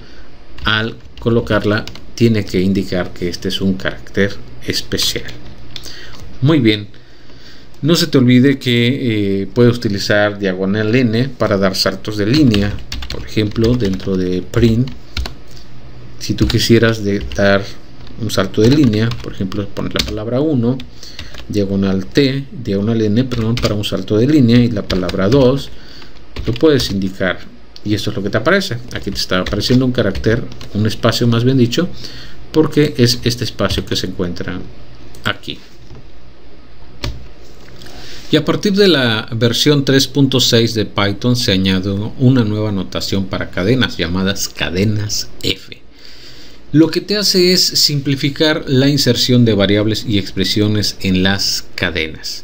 al colocarla tiene que indicar que este es un carácter especial. Muy bien, no se te olvide que puedes utilizar diagonal N para dar saltos de línea. Por ejemplo, dentro de print, si tú quisieras dar un salto de línea, por ejemplo, poner la palabra 1, diagonal T, diagonal N, perdón, para un salto de línea, y la palabra 2, lo puedes indicar. Y esto es lo que te aparece. Aquí te está apareciendo un carácter, un espacio más bien dicho, porque es este espacio que se encuentra aquí. Y a partir de la versión 3.6 de Python se añadió una nueva notación para cadenas llamadas cadenas F. Lo que te hace es simplificar la inserción de variables y expresiones en las cadenas.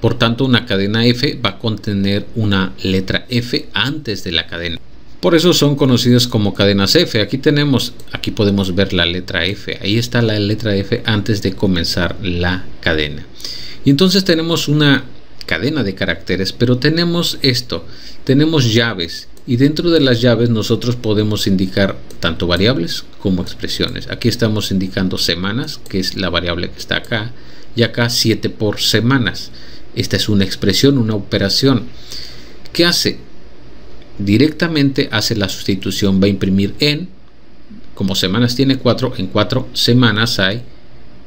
Por tanto, una cadena F va a contener una letra F antes de la cadena. Por eso son conocidas como cadenas F. Aquí podemos ver la letra F. Ahí está la letra F antes de comenzar la cadena. Y entonces tenemos una cadena de caracteres, pero tenemos esto, tenemos llaves, y dentro de las llaves nosotros podemos indicar tanto variables como expresiones. Aquí estamos indicando semanas, que es la variable que está acá, y acá 7 por semanas. Esta es una expresión, una operación. ¿Qué hace? Directamente hace la sustitución, va a imprimir en, como semanas tiene 4, en 4 semanas hay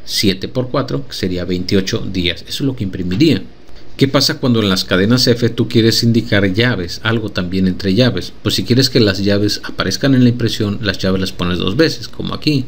7 por 4, que sería 28 días. Eso es lo que imprimiría. ¿Qué pasa cuando en las cadenas F tú quieres indicar llaves, algo también entre llaves? Pues si quieres que las llaves aparezcan en la impresión, las llaves las pones 2 veces, como aquí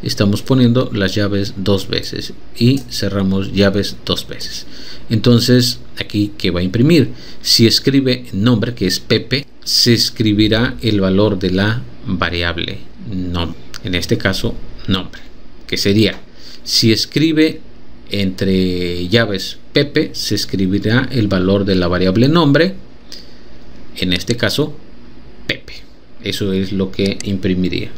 estamos poniendo las llaves 2 veces y cerramos llaves 2 veces. Entonces, aquí, ¿qué va a imprimir? Si escribe nombre, que es Pepe, se escribirá el valor de la variable nombre, en este caso nombre, que sería, si escribe entre llaves Pepe, se escribirá el valor de la variable nombre, en este caso Pepe. Eso es lo que imprimiría.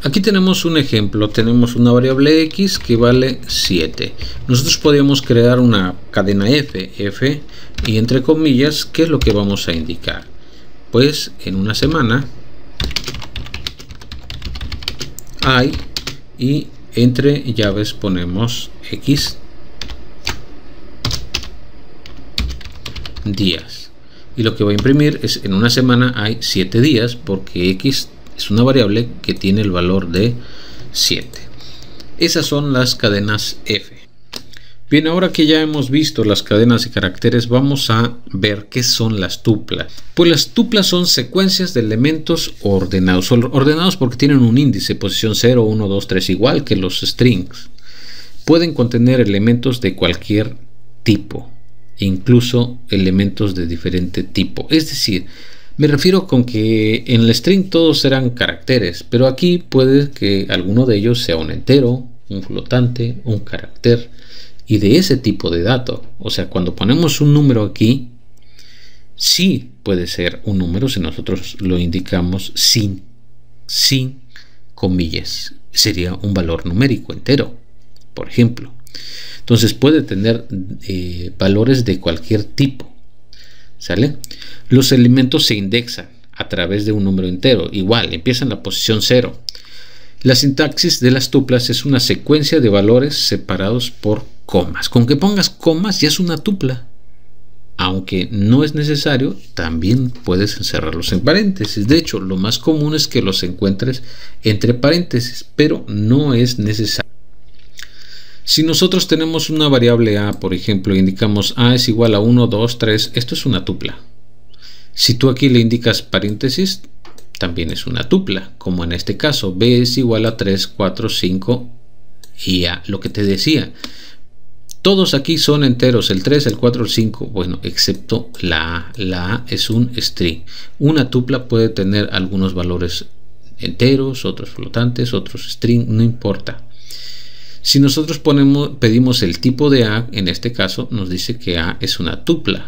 Aquí tenemos un ejemplo, tenemos una variable x que vale 7. Nosotros podríamos crear una cadena f, y entre comillas, ¿qué es lo que vamos a indicar? Pues en una semana hay, y entre llaves ponemos x días. Y lo que va a imprimir es en una semana hay 7 días, porque x es una variable que tiene el valor de 7. Esas son las cadenas f. Bien, ahora que ya hemos visto las cadenas de caracteres, vamos a ver qué son las tuplas. Pues las tuplas son secuencias de elementos ordenados. Son ordenados porque tienen un índice, posición 0, 1, 2, 3, igual que los strings. Pueden contener elementos de cualquier tipo, incluso elementos de diferente tipo. Es decir, me refiero con que en el string todos serán caracteres, pero aquí puede que alguno de ellos sea un entero, un flotante, un carácter, y de ese tipo de dato. O sea, cuando ponemos un número aquí, sí puede ser un número si nosotros lo indicamos sin comillas. Sería un valor numérico entero, por ejemplo. Entonces puede tener valores de cualquier tipo. ¿Sale? Los elementos se indexan a través de un número entero. Igual, empieza en la posición 0. La sintaxis de las tuplas es una secuencia de valores separados por comas. Con que pongas comas ya es una tupla. Aunque no es necesario, también puedes encerrarlos en paréntesis. De hecho, lo más común es que los encuentres entre paréntesis, pero no es necesario. Si nosotros tenemos una variable a, por ejemplo, indicamos a es igual a 1, 2, 3, esto es una tupla. Si tú aquí le indicas paréntesis, también es una tupla, como en este caso, b es igual a 3, 4, 5 y a lo que te decía. Todos aquí son enteros, el 3, el 4, el 5, bueno, excepto la A. La A es un string. Una tupla puede tener algunos valores enteros, otros flotantes, otros string, no importa. Si nosotros pedimos el tipo de A, en este caso nos dice que A es una tupla.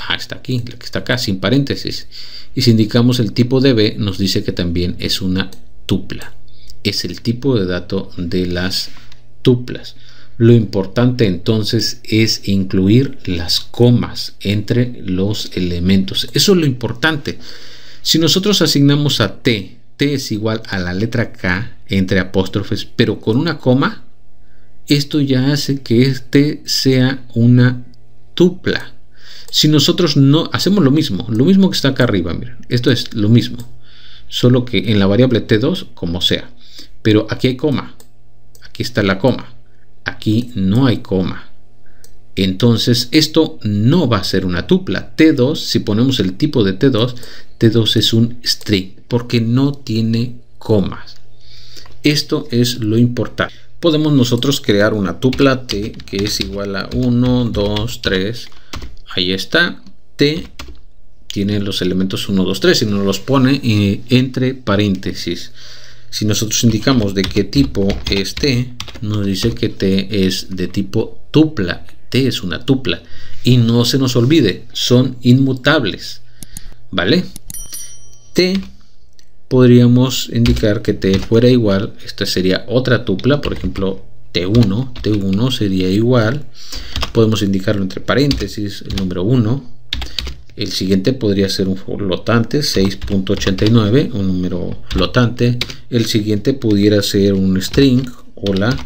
A está aquí, la que está acá, sin paréntesis. Y si indicamos el tipo de B, nos dice que también es una tupla. Es el tipo de dato de las tuplas. Lo importante entonces es incluir las comas entre los elementos. Eso es lo importante. Si nosotros asignamos a T es igual a la letra K entre apóstrofes, pero con una coma, esto ya hace que este sea una tupla. Si nosotros no hacemos lo mismo que está acá arriba, miren, esto es lo mismo, solo que en la variable T2 como sea, pero aquí hay coma, aquí está la coma, aquí no hay coma. Entonces esto no va a ser una tupla. T2, si ponemos el tipo de T2 es un string porque no tiene comas. Esto es lo importante. Podemos nosotros crear una tupla T que es igual a 1, 2, 3. Ahí está. T tiene los elementos 1, 2, 3 y nos los pone entre paréntesis. Si nosotros indicamos de qué tipo es T, nos dice que T es de tipo tupla. T es una tupla. Y no se nos olvide, son inmutables. ¿Vale? T, podríamos indicar que T fuera igual, esta sería otra tupla, por ejemplo T1 sería igual, podemos indicarlo entre paréntesis, el número 1, el siguiente podría ser un flotante, 6.89, un número flotante, el siguiente pudiera ser un string, hola,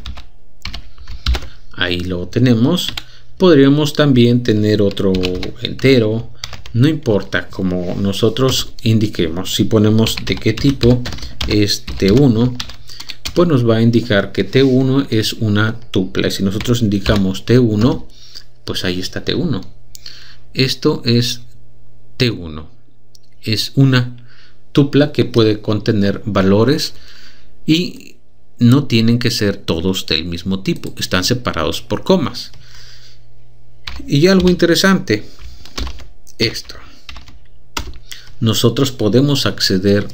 ahí lo tenemos. Podríamos también tener otro entero, no importa, como nosotros indiquemos. Si ponemos de qué tipo es T1, pues nos va a indicar que T1 es una tupla. Y si nosotros indicamos T1, pues ahí está T1. Esto es T1. Es una tupla que puede contener valores y no tienen que ser todos del mismo tipo. Están separados por comas. Y algo interesante, esto. Nosotros podemos acceder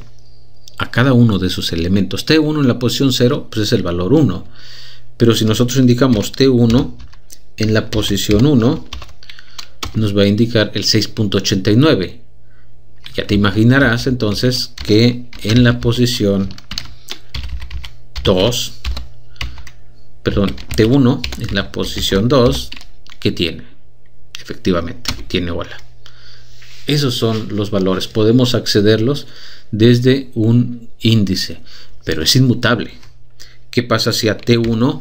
a cada uno de sus elementos. T1 en la posición 0 pues es el valor 1. Pero si nosotros indicamos T1 en la posición 1, nos va a indicar el 6.89. Ya te imaginarás entonces que en la posición 2, perdón, T1 en la posición 2, ¿qué tiene? Efectivamente, tiene hola. Esos son los valores, podemos accederlos desde un índice, pero es inmutable. ¿Qué pasa si a T1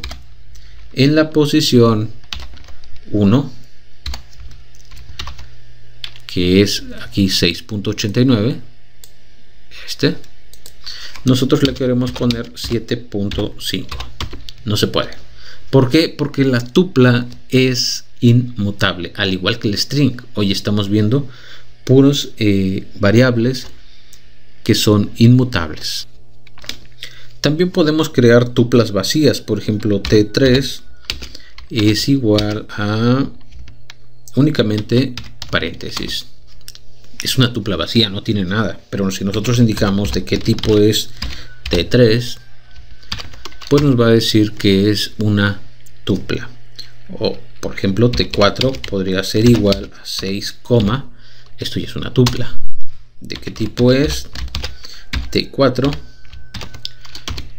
en la posición 1, que es aquí 6.89, nosotros le queremos poner 7.5? No se puede. ¿Por qué? Porque la tupla es inmutable, al igual que el string. Hoy estamos viendo puros variables que son inmutables. También podemos crear tuplas vacías. Por ejemplo, T3 es igual a únicamente paréntesis. Es una tupla vacía, no tiene nada. Pero si nosotros indicamos de qué tipo es T3, pues nos va a decir que es una tupla. O por ejemplo, T4 podría ser igual a 6, esto ya es una tupla. ¿De qué tipo es? T4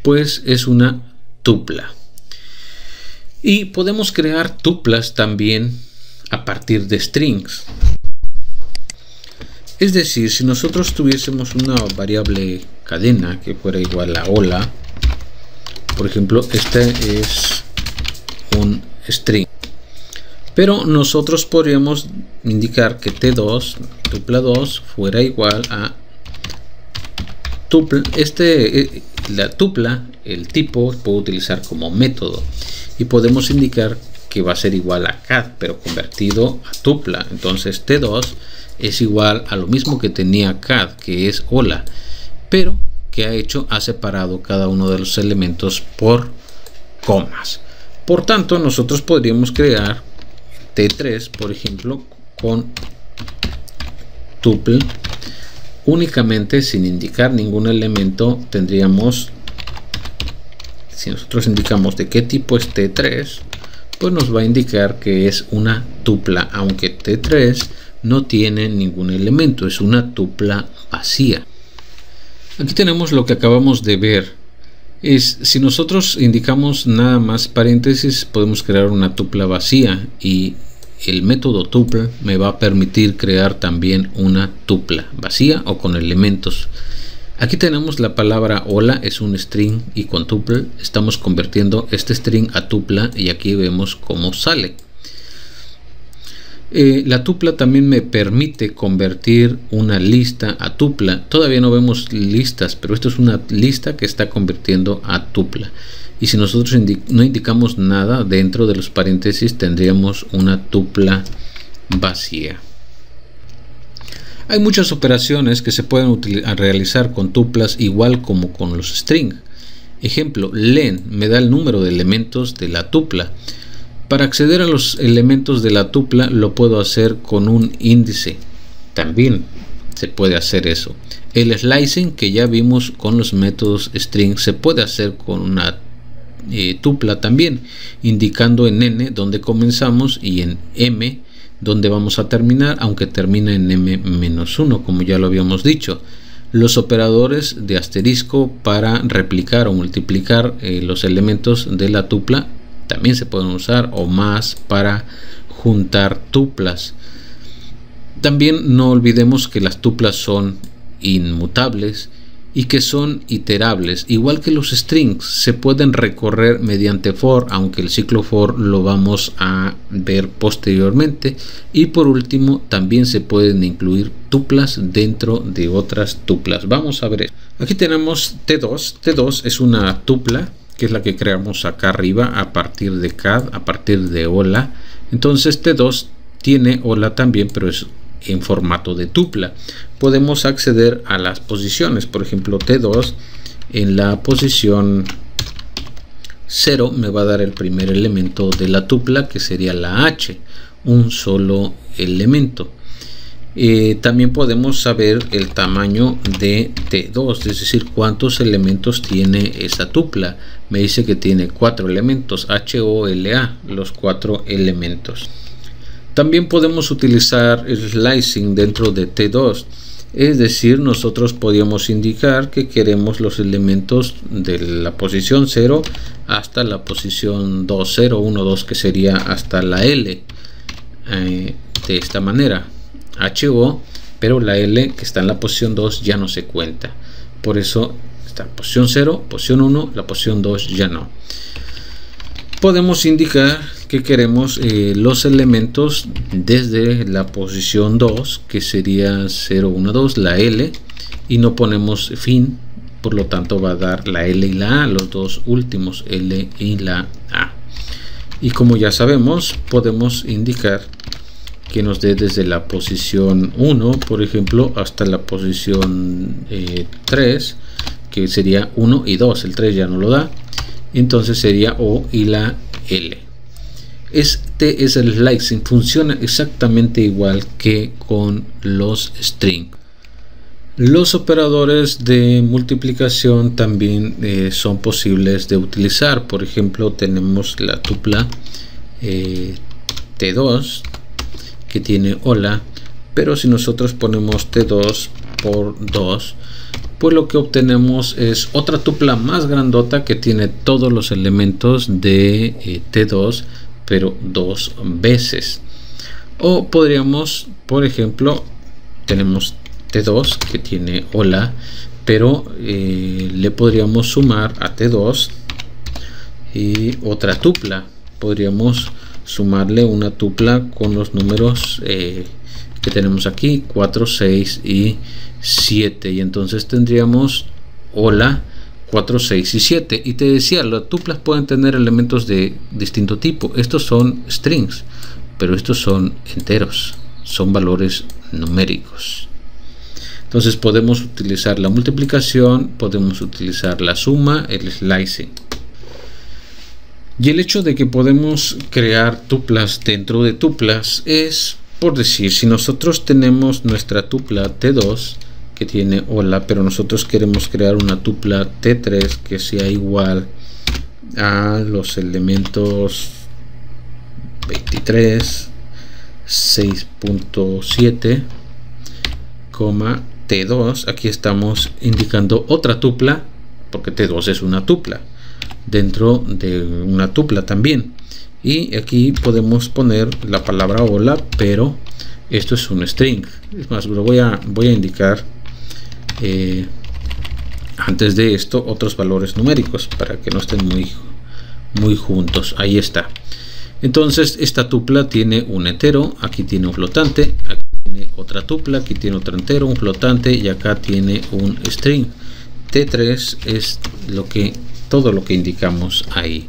pues es una tupla. Y podemos crear tuplas también a partir de strings. Es decir, si nosotros tuviésemos una variable cadena que fuera igual a hola, por ejemplo, este es un string, pero nosotros podríamos indicar que T2, tupla 2, fuera igual a tupla. La tupla, el tipo, puedo utilizar como método y podemos indicar que va a ser igual a CAD, pero convertido a tupla. Entonces T2 es igual a lo mismo que tenía CAD, que es hola, pero que ha separado cada uno de los elementos por comas. Por tanto, nosotros podríamos crear T3, por ejemplo, con tuple únicamente sin indicar ningún elemento. Tendríamos, si nosotros indicamos de qué tipo es T3, pues nos va a indicar que es una tupla, aunque T3 no tiene ningún elemento, es una tupla vacía. Aquí tenemos lo que acabamos de ver. Si nosotros indicamos nada más paréntesis, podemos crear una tupla vacía, y el método tuple me va a permitir crear también una tupla vacía o con elementos. Aquí tenemos la palabra hola, es un string, y con tuple estamos convirtiendo este string a tupla, y aquí vemos cómo sale. La tupla también me permite convertir una lista a tupla. Todavía no vemos listas, pero esto es una lista que está convirtiendo a tupla. Y si nosotros no indicamos nada dentro de los paréntesis, tendríamos una tupla vacía. Hay muchas operaciones que se pueden realizar con tuplas, igual como con los strings. Ejemplo, len me da el número de elementos de la tupla. Para acceder a los elementos de la tupla lo puedo hacer con un índice. También se puede hacer eso. El slicing, que ya vimos con los métodos string, se puede hacer con una tupla también, indicando en n donde comenzamos y en m donde vamos a terminar, aunque termina en m-1, como ya lo habíamos dicho. Los operadores de asterisco para replicar o multiplicar los elementos de la tupla también se pueden usar, o más para juntar tuplas. También no olvidemos que las tuplas son inmutables y que son iterables, igual que los strings. Se pueden recorrer mediante for, aunque el ciclo for lo vamos a ver posteriormente. Y por último, también se pueden incluir tuplas dentro de otras tuplas. Vamos a ver. Aquí tenemos T2. T2 es una tupla, que es la que creamos acá arriba a partir de CAD, a partir de hola. Entonces T2 tiene hola también, pero es en formato de tupla. Podemos acceder a las posiciones. Por ejemplo, T2 en la posición 0 me va a dar el primer elemento de la tupla, que sería la H, un solo elemento. También podemos saber el tamaño de T2, es decir, cuántos elementos tiene esa tupla. Me dice que tiene 4 elementos, HOLA, los 4 elementos. También podemos utilizar el slicing dentro de T2. Es decir, nosotros podríamos indicar que queremos los elementos de la posición 0 hasta la posición 2, 0, 1, 2, que sería hasta la L, de esta manera, HO, pero la L que está en la posición 2 ya no se cuenta. Por eso está posición 0, posición 1, la posición 2 ya no. Podemos indicar que queremos los elementos desde la posición 2, que sería 0, 1, 2, la L, y no ponemos fin, por lo tanto va a dar la L y la A, los dos últimos, L y la A. Y como ya sabemos, podemos indicar que nos dé desde la posición 1, por ejemplo, hasta la posición 3, que sería 1 y 2, el 3 ya no lo da, entonces sería O y la L. Este es el slicing, funciona exactamente igual que con los string. Los operadores de multiplicación también son posibles de utilizar. Por ejemplo, tenemos la tupla T2 que tiene hola, pero si nosotros ponemos T2 por 2, pues lo que obtenemos es otra tupla más grandota que tiene todos los elementos de T2, pero 2 veces. O podríamos, por ejemplo, tenemos T2 que tiene hola, pero le podríamos sumar a T2 y otra tupla. Podríamos sumarle una tupla con los números que tenemos aquí, 4, 6 y 7, y entonces tendríamos hola 4, 6 y 7. Y te decía, las tuplas pueden tener elementos de distinto tipo. Estos son strings, pero estos son enteros, son valores numéricos. Entonces podemos utilizar la multiplicación, podemos utilizar la suma, el slicing. Y el hecho de que podemos crear tuplas dentro de tuplas es, por decir, si nosotros tenemos nuestra tupla T2 que tiene hola, pero nosotros queremos crear una tupla T3 que sea igual a los elementos 23, 6.7, T2, aquí estamos indicando otra tupla, porque T2 es una tupla dentro de una tupla también, y aquí podemos poner la palabra hola, pero esto es un string. Es más, lo voy a indicar antes de esto otros valores numéricos para que no estén muy juntos. Ahí está. Entonces esta tupla tiene un entero, aquí tiene un flotante, aquí tiene otra tupla, aquí tiene otro entero, un flotante, y acá tiene un string. T3 es todo lo que indicamos ahí.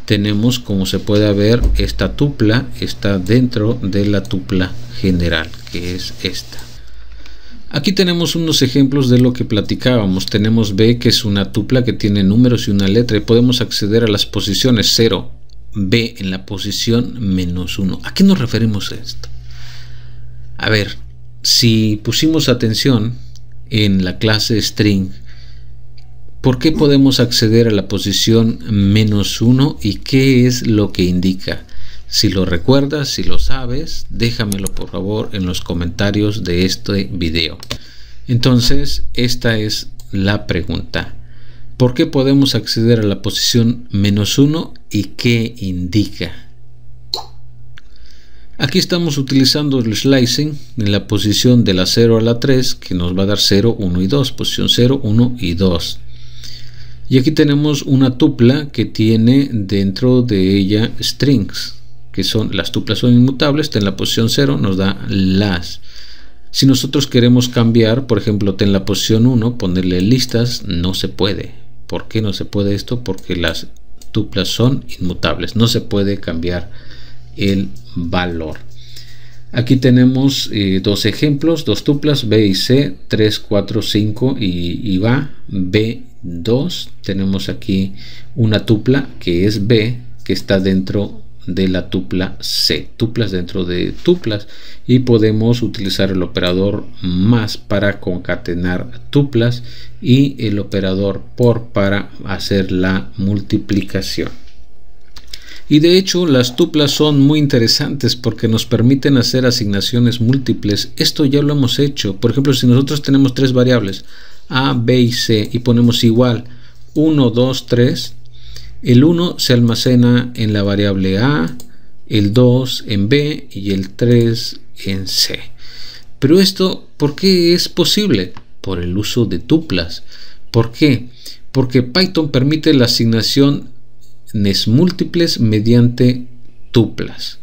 Tenemos, como se puede ver, esta tupla está dentro de la tupla general, que es esta. Aquí tenemos unos ejemplos de lo que platicábamos. Tenemos B, que es una tupla que tiene números y una letra, y podemos acceder a las posiciones 0, B en la posición -1. ¿A qué nos referimos a esto? A ver, si pusimos atención en la clase string, ¿por qué podemos acceder a la posición -1 y qué es lo que indica? Si lo recuerdas, si lo sabes, déjamelo por favor en los comentarios de este video. Entonces, esta es la pregunta. ¿Por qué podemos acceder a la posición -1 y qué indica? Aquí estamos utilizando el slicing en la posición de la 0 a la 3, que nos va a dar 0, 1 y 2, posición 0, 1 y 2. Y aquí tenemos una tupla que tiene dentro de ella strings, que son las tuplas son inmutables. En la posición 0 nos da las. Si nosotros queremos cambiar, por ejemplo, en la posición 1, ponerle listas, no se puede. ¿Por qué no se puede esto? Porque las tuplas son inmutables, no se puede cambiar el valor. Aquí tenemos dos ejemplos, dos tuplas B y C, 3, 4, 5 y va B2. Tenemos aquí una tupla que es B, que está dentro de la tupla C, tuplas dentro de tuplas, y podemos utilizar el operador más para concatenar tuplas y el operador por para hacer la multiplicación. Y de hecho las tuplas son muy interesantes porque nos permiten hacer asignaciones múltiples. Esto ya lo hemos hecho. Por ejemplo, si nosotros tenemos tres variables A, B y C y ponemos igual 1, 2, 3, el 1 se almacena en la variable A, el 2 en B y el 3 en C. Pero esto, ¿por qué es posible? Por el uso de tuplas. ¿Por qué? Porque Python permite la asignación múltiples mediante tuplas.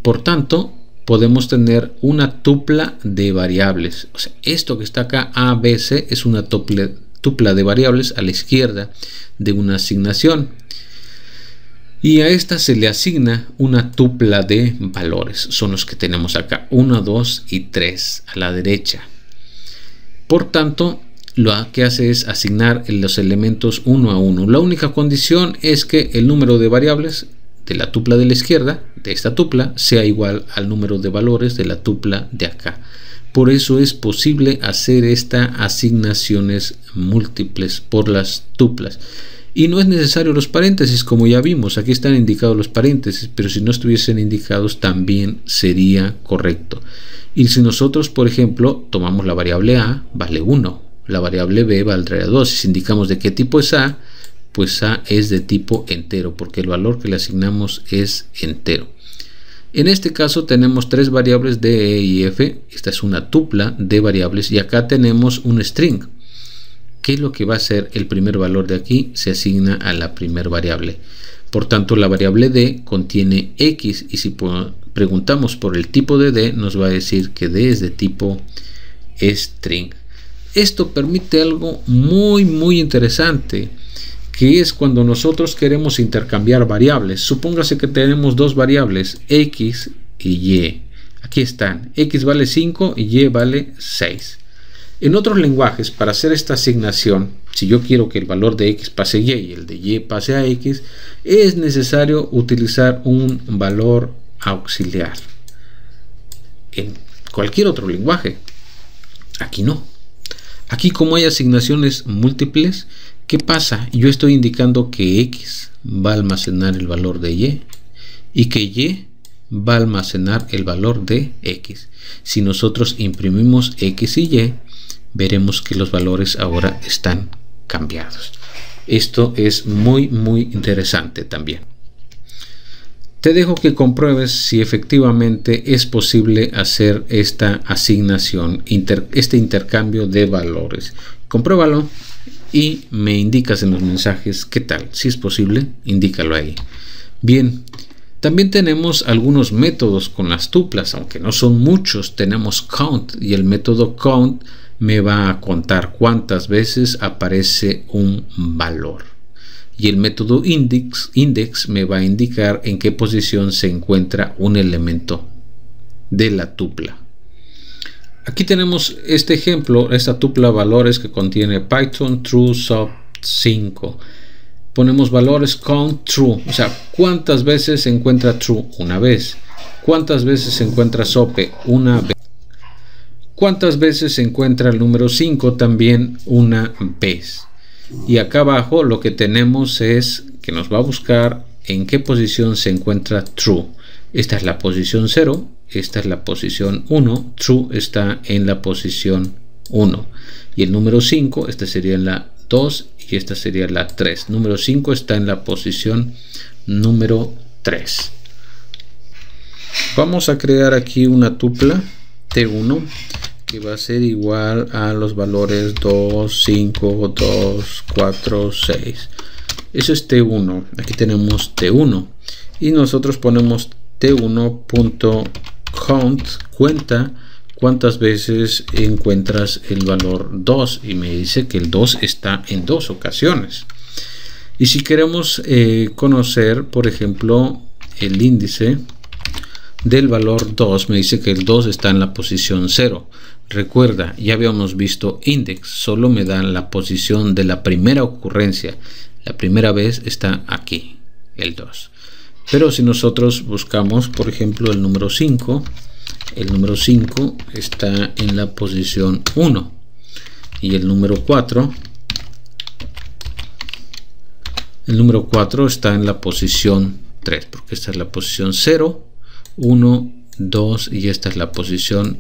Por tanto, podemos tener una tupla de variables. O sea, esto que está acá, A, B, C, es una tupla de variables a la izquierda de una asignación. Y a esta se le asigna una tupla de valores. Son los que tenemos acá, 1, 2 y 3 a la derecha. Por tanto, lo que hace es asignar los elementos uno a uno. La única condición es que el número de variables de la tupla de la izquierda, de esta tupla, sea igual al número de valores de la tupla de acá. Por eso es posible hacer estas asignaciones múltiples por las tuplas. Y no es necesario los paréntesis, como ya vimos. Aquí están indicados los paréntesis, pero si no estuviesen indicados también sería correcto. Y si nosotros, por ejemplo, tomamos la variable A, vale 1. La variable B valdrá 2. Si indicamos de qué tipo es A, pues A es de tipo entero, porque el valor que le asignamos es entero. En este caso tenemos tres variables D, E y F. Esta es una tupla de variables y acá tenemos un string. ¿Qué es lo que va a hacer? El primer valor de aquí se asigna a la primera variable. Por tanto, la variable D contiene X y si preguntamos por el tipo de D, nos va a decir que D es de tipo string. Esto permite algo muy interesante, que es cuando nosotros queremos intercambiar variables. Supóngase que tenemos dos variables, X y Y. Aquí están, X vale 5 y Y vale 6. En otros lenguajes, para hacer esta asignación, si yo quiero que el valor de X pase a Y y el de Y pase a X, es necesario utilizar un valor auxiliar. En cualquier otro lenguaje, aquí no. Aquí, como hay asignaciones múltiples, ¿qué pasa? Yo estoy indicando que X va a almacenar el valor de y que Y va a almacenar el valor de X. Si nosotros imprimimos X y Y, veremos que los valores ahora están cambiados. Esto es muy interesante también. Te dejo que compruebes si efectivamente es posible hacer esta asignación, este intercambio de valores. Compruébalo y me indicas en los mensajes qué tal. Si es posible, indícalo ahí. Bien, también tenemos algunos métodos con las tuplas, aunque no son muchos. Tenemos count y el método count me va a contar cuántas veces aparece un valor. Y el método index me va a indicar en qué posición se encuentra un elemento de la tupla. Aquí tenemos este ejemplo, esta tupla valores que contiene Python true sub 5. Ponemos valores count true, o sea, cuántas veces se encuentra true, una vez. Cuántas veces se encuentra sope, una vez. Cuántas veces se encuentra el número 5, también una vez. Y acá abajo lo que tenemos es que nos va a buscar en qué posición se encuentra true. Esta es la posición 0, esta es la posición 1, true está en la posición 1. Y el número 5, esta sería la 2 y esta sería la 3. Número 5 está en la posición número 3. Vamos a crear aquí una tupla T1 que va a ser igual a los valores 2, 5, 2, 4, 6. Eso es T1. Aquí tenemos T1 y nosotros ponemos T1.count, cuenta cuántas veces encuentras el valor 2 y me dice que el 2 está en 2 ocasiones. Y si queremos conocer, por ejemplo, el índice del valor 2, me dice que el 2 está en la posición 0. Recuerda, ya habíamos visto index, solo me dan la posición de la primera ocurrencia. La primera vez está aquí, el 2. Pero si nosotros buscamos, por ejemplo, el número 5, el número 5 está en la posición 1. Y el número 4 está en la posición 3, porque esta es la posición 0, 1, 2 y esta es la posición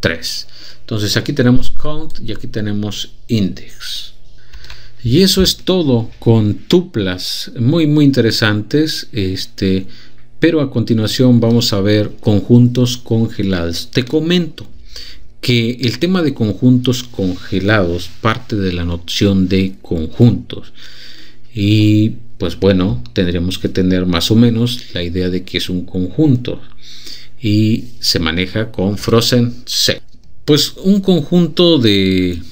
3. Entonces aquí tenemos count y aquí tenemos index. Y eso es todo con tuplas muy interesantes. Pero a continuación vamos a ver conjuntos congelados. Te comento que el tema de conjuntos congelados parte de la noción de conjuntos. Y pues bueno, tendríamos que tener más o menos la idea de que es un conjunto. Y se maneja con frozen set. Pues un conjunto de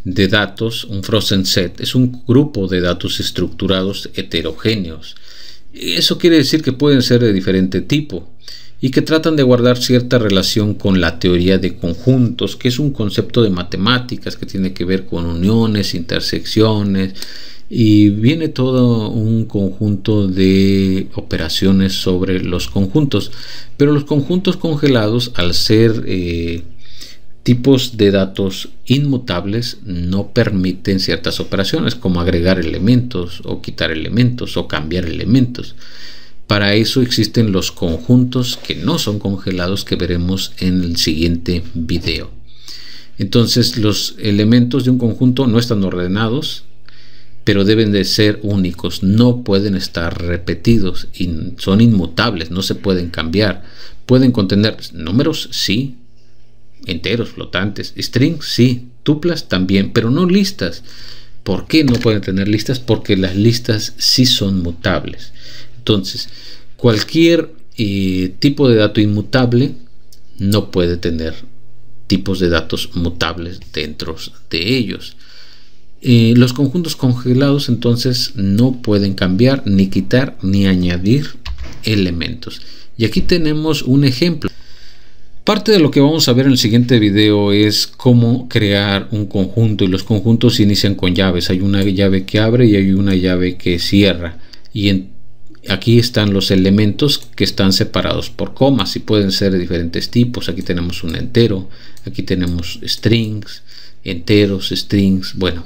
datos, un frozen set, es un grupo de datos estructurados heterogéneos. Eso quiere decir que pueden ser de diferente tipo y que tratan de guardar cierta relación con la teoría de conjuntos, que es un concepto de matemáticas que tiene que ver con uniones, intersecciones, y viene todo un conjunto de operaciones sobre los conjuntos. Pero los conjuntos congelados, al ser tipos de datos inmutables, no permiten ciertas operaciones como agregar elementos o quitar elementos o cambiar elementos. Para eso existen los conjuntos que no son congelados, que veremos en el siguiente video. Entonces los elementos de un conjunto no están ordenados, pero deben de ser únicos, no pueden estar repetidos y son inmutables, no se pueden cambiar. Pueden contener números, sí, enteros, flotantes, strings, sí, tuplas también, pero no listas. ¿Por qué no pueden tener listas? Porque las listas sí son mutables. Entonces, cualquier tipo de dato inmutable no puede tener tipos de datos mutables dentro de ellos. Los conjuntos congelados entonces no pueden cambiar, ni quitar, ni añadir elementos. Y aquí tenemos un ejemplo. Parte de lo que vamos a ver en el siguiente video es cómo crear un conjunto, y los conjuntos inician con llaves. Hay una llave que abre y hay una llave que cierra, y aquí están los elementos que están separados por comas y pueden ser de diferentes tipos. Aquí tenemos un entero, aquí tenemos strings, enteros, strings. Bueno,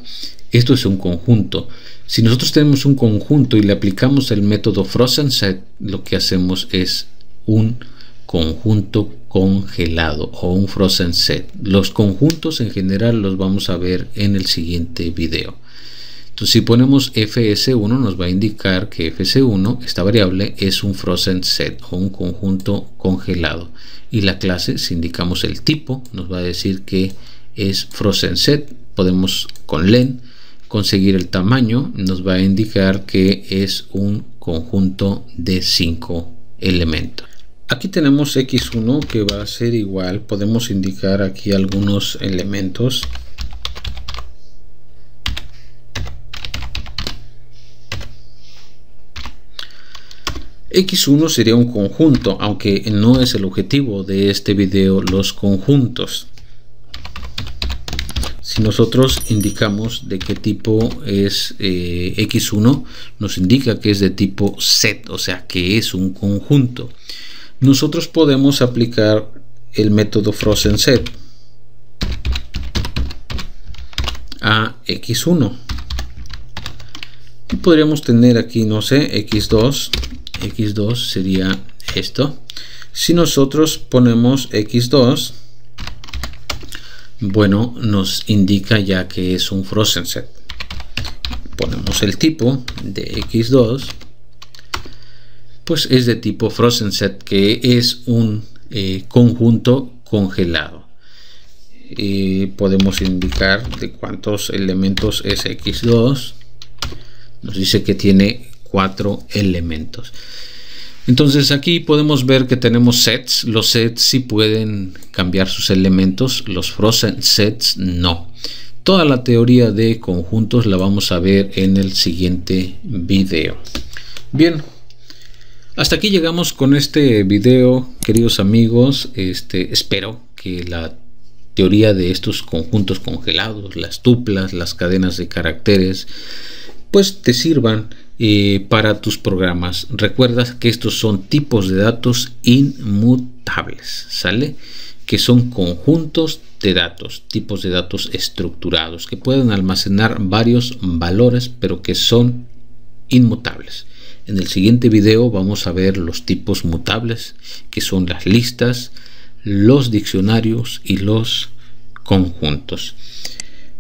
esto es un conjunto. Si nosotros tenemos un conjunto y le aplicamos el método frozen set, lo que hacemos es un conjunto congelado o un frozen set. Los conjuntos en general los vamos a ver en el siguiente video. Entonces, si ponemos fs1, nos va a indicar que fs1, esta variable, es un frozen set o un conjunto congelado, y la clase, si indicamos el tipo, nos va a decir que es frozen set. Podemos con len conseguir el tamaño, nos va a indicar que es un conjunto de 5 elementos. Aquí tenemos x1 que va a ser igual. Podemos indicar aquí algunos elementos. X1 sería un conjunto, aunque no es el objetivo de este video los conjuntos. Si nosotros indicamos de qué tipo es X1, nos indica que es de tipo set, o sea que es un conjunto. Nosotros podemos aplicar el método frozen set a X1. Y podríamos tener aquí, no sé, X2. X2 sería esto. Si nosotros ponemos X2, bueno, nos indica ya que es un frozen set. Ponemos el tipo de X2, pues es de tipo frozen set, que es un conjunto congelado. Podemos indicar de cuántos elementos es X2. Nos dice que tiene 4 elementos. Entonces aquí podemos ver que tenemos sets. Los sets sí pueden cambiar sus elementos, los frozen sets no. Toda la teoría de conjuntos la vamos a ver en el siguiente video. Bien, hasta aquí llegamos con este video, queridos amigos. Espero que la teoría de estos conjuntos congelados, las tuplas, las cadenas de caracteres, pues te sirvan para tus programas. Recuerda que estos son tipos de datos inmutables, ¿sale? Que son conjuntos de datos, tipos de datos estructurados, que pueden almacenar varios valores, pero que son inmutables. En el siguiente video vamos a ver los tipos mutables, que son las listas, los diccionarios y los conjuntos.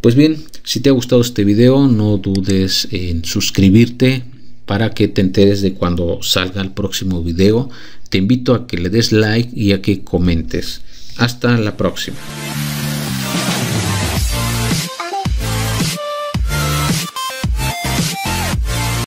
Pues bien, si te ha gustado este video, no dudes en suscribirte para que te enteres de cuando salga el próximo video. Te invito a que le des like y a que comentes. Hasta la próxima.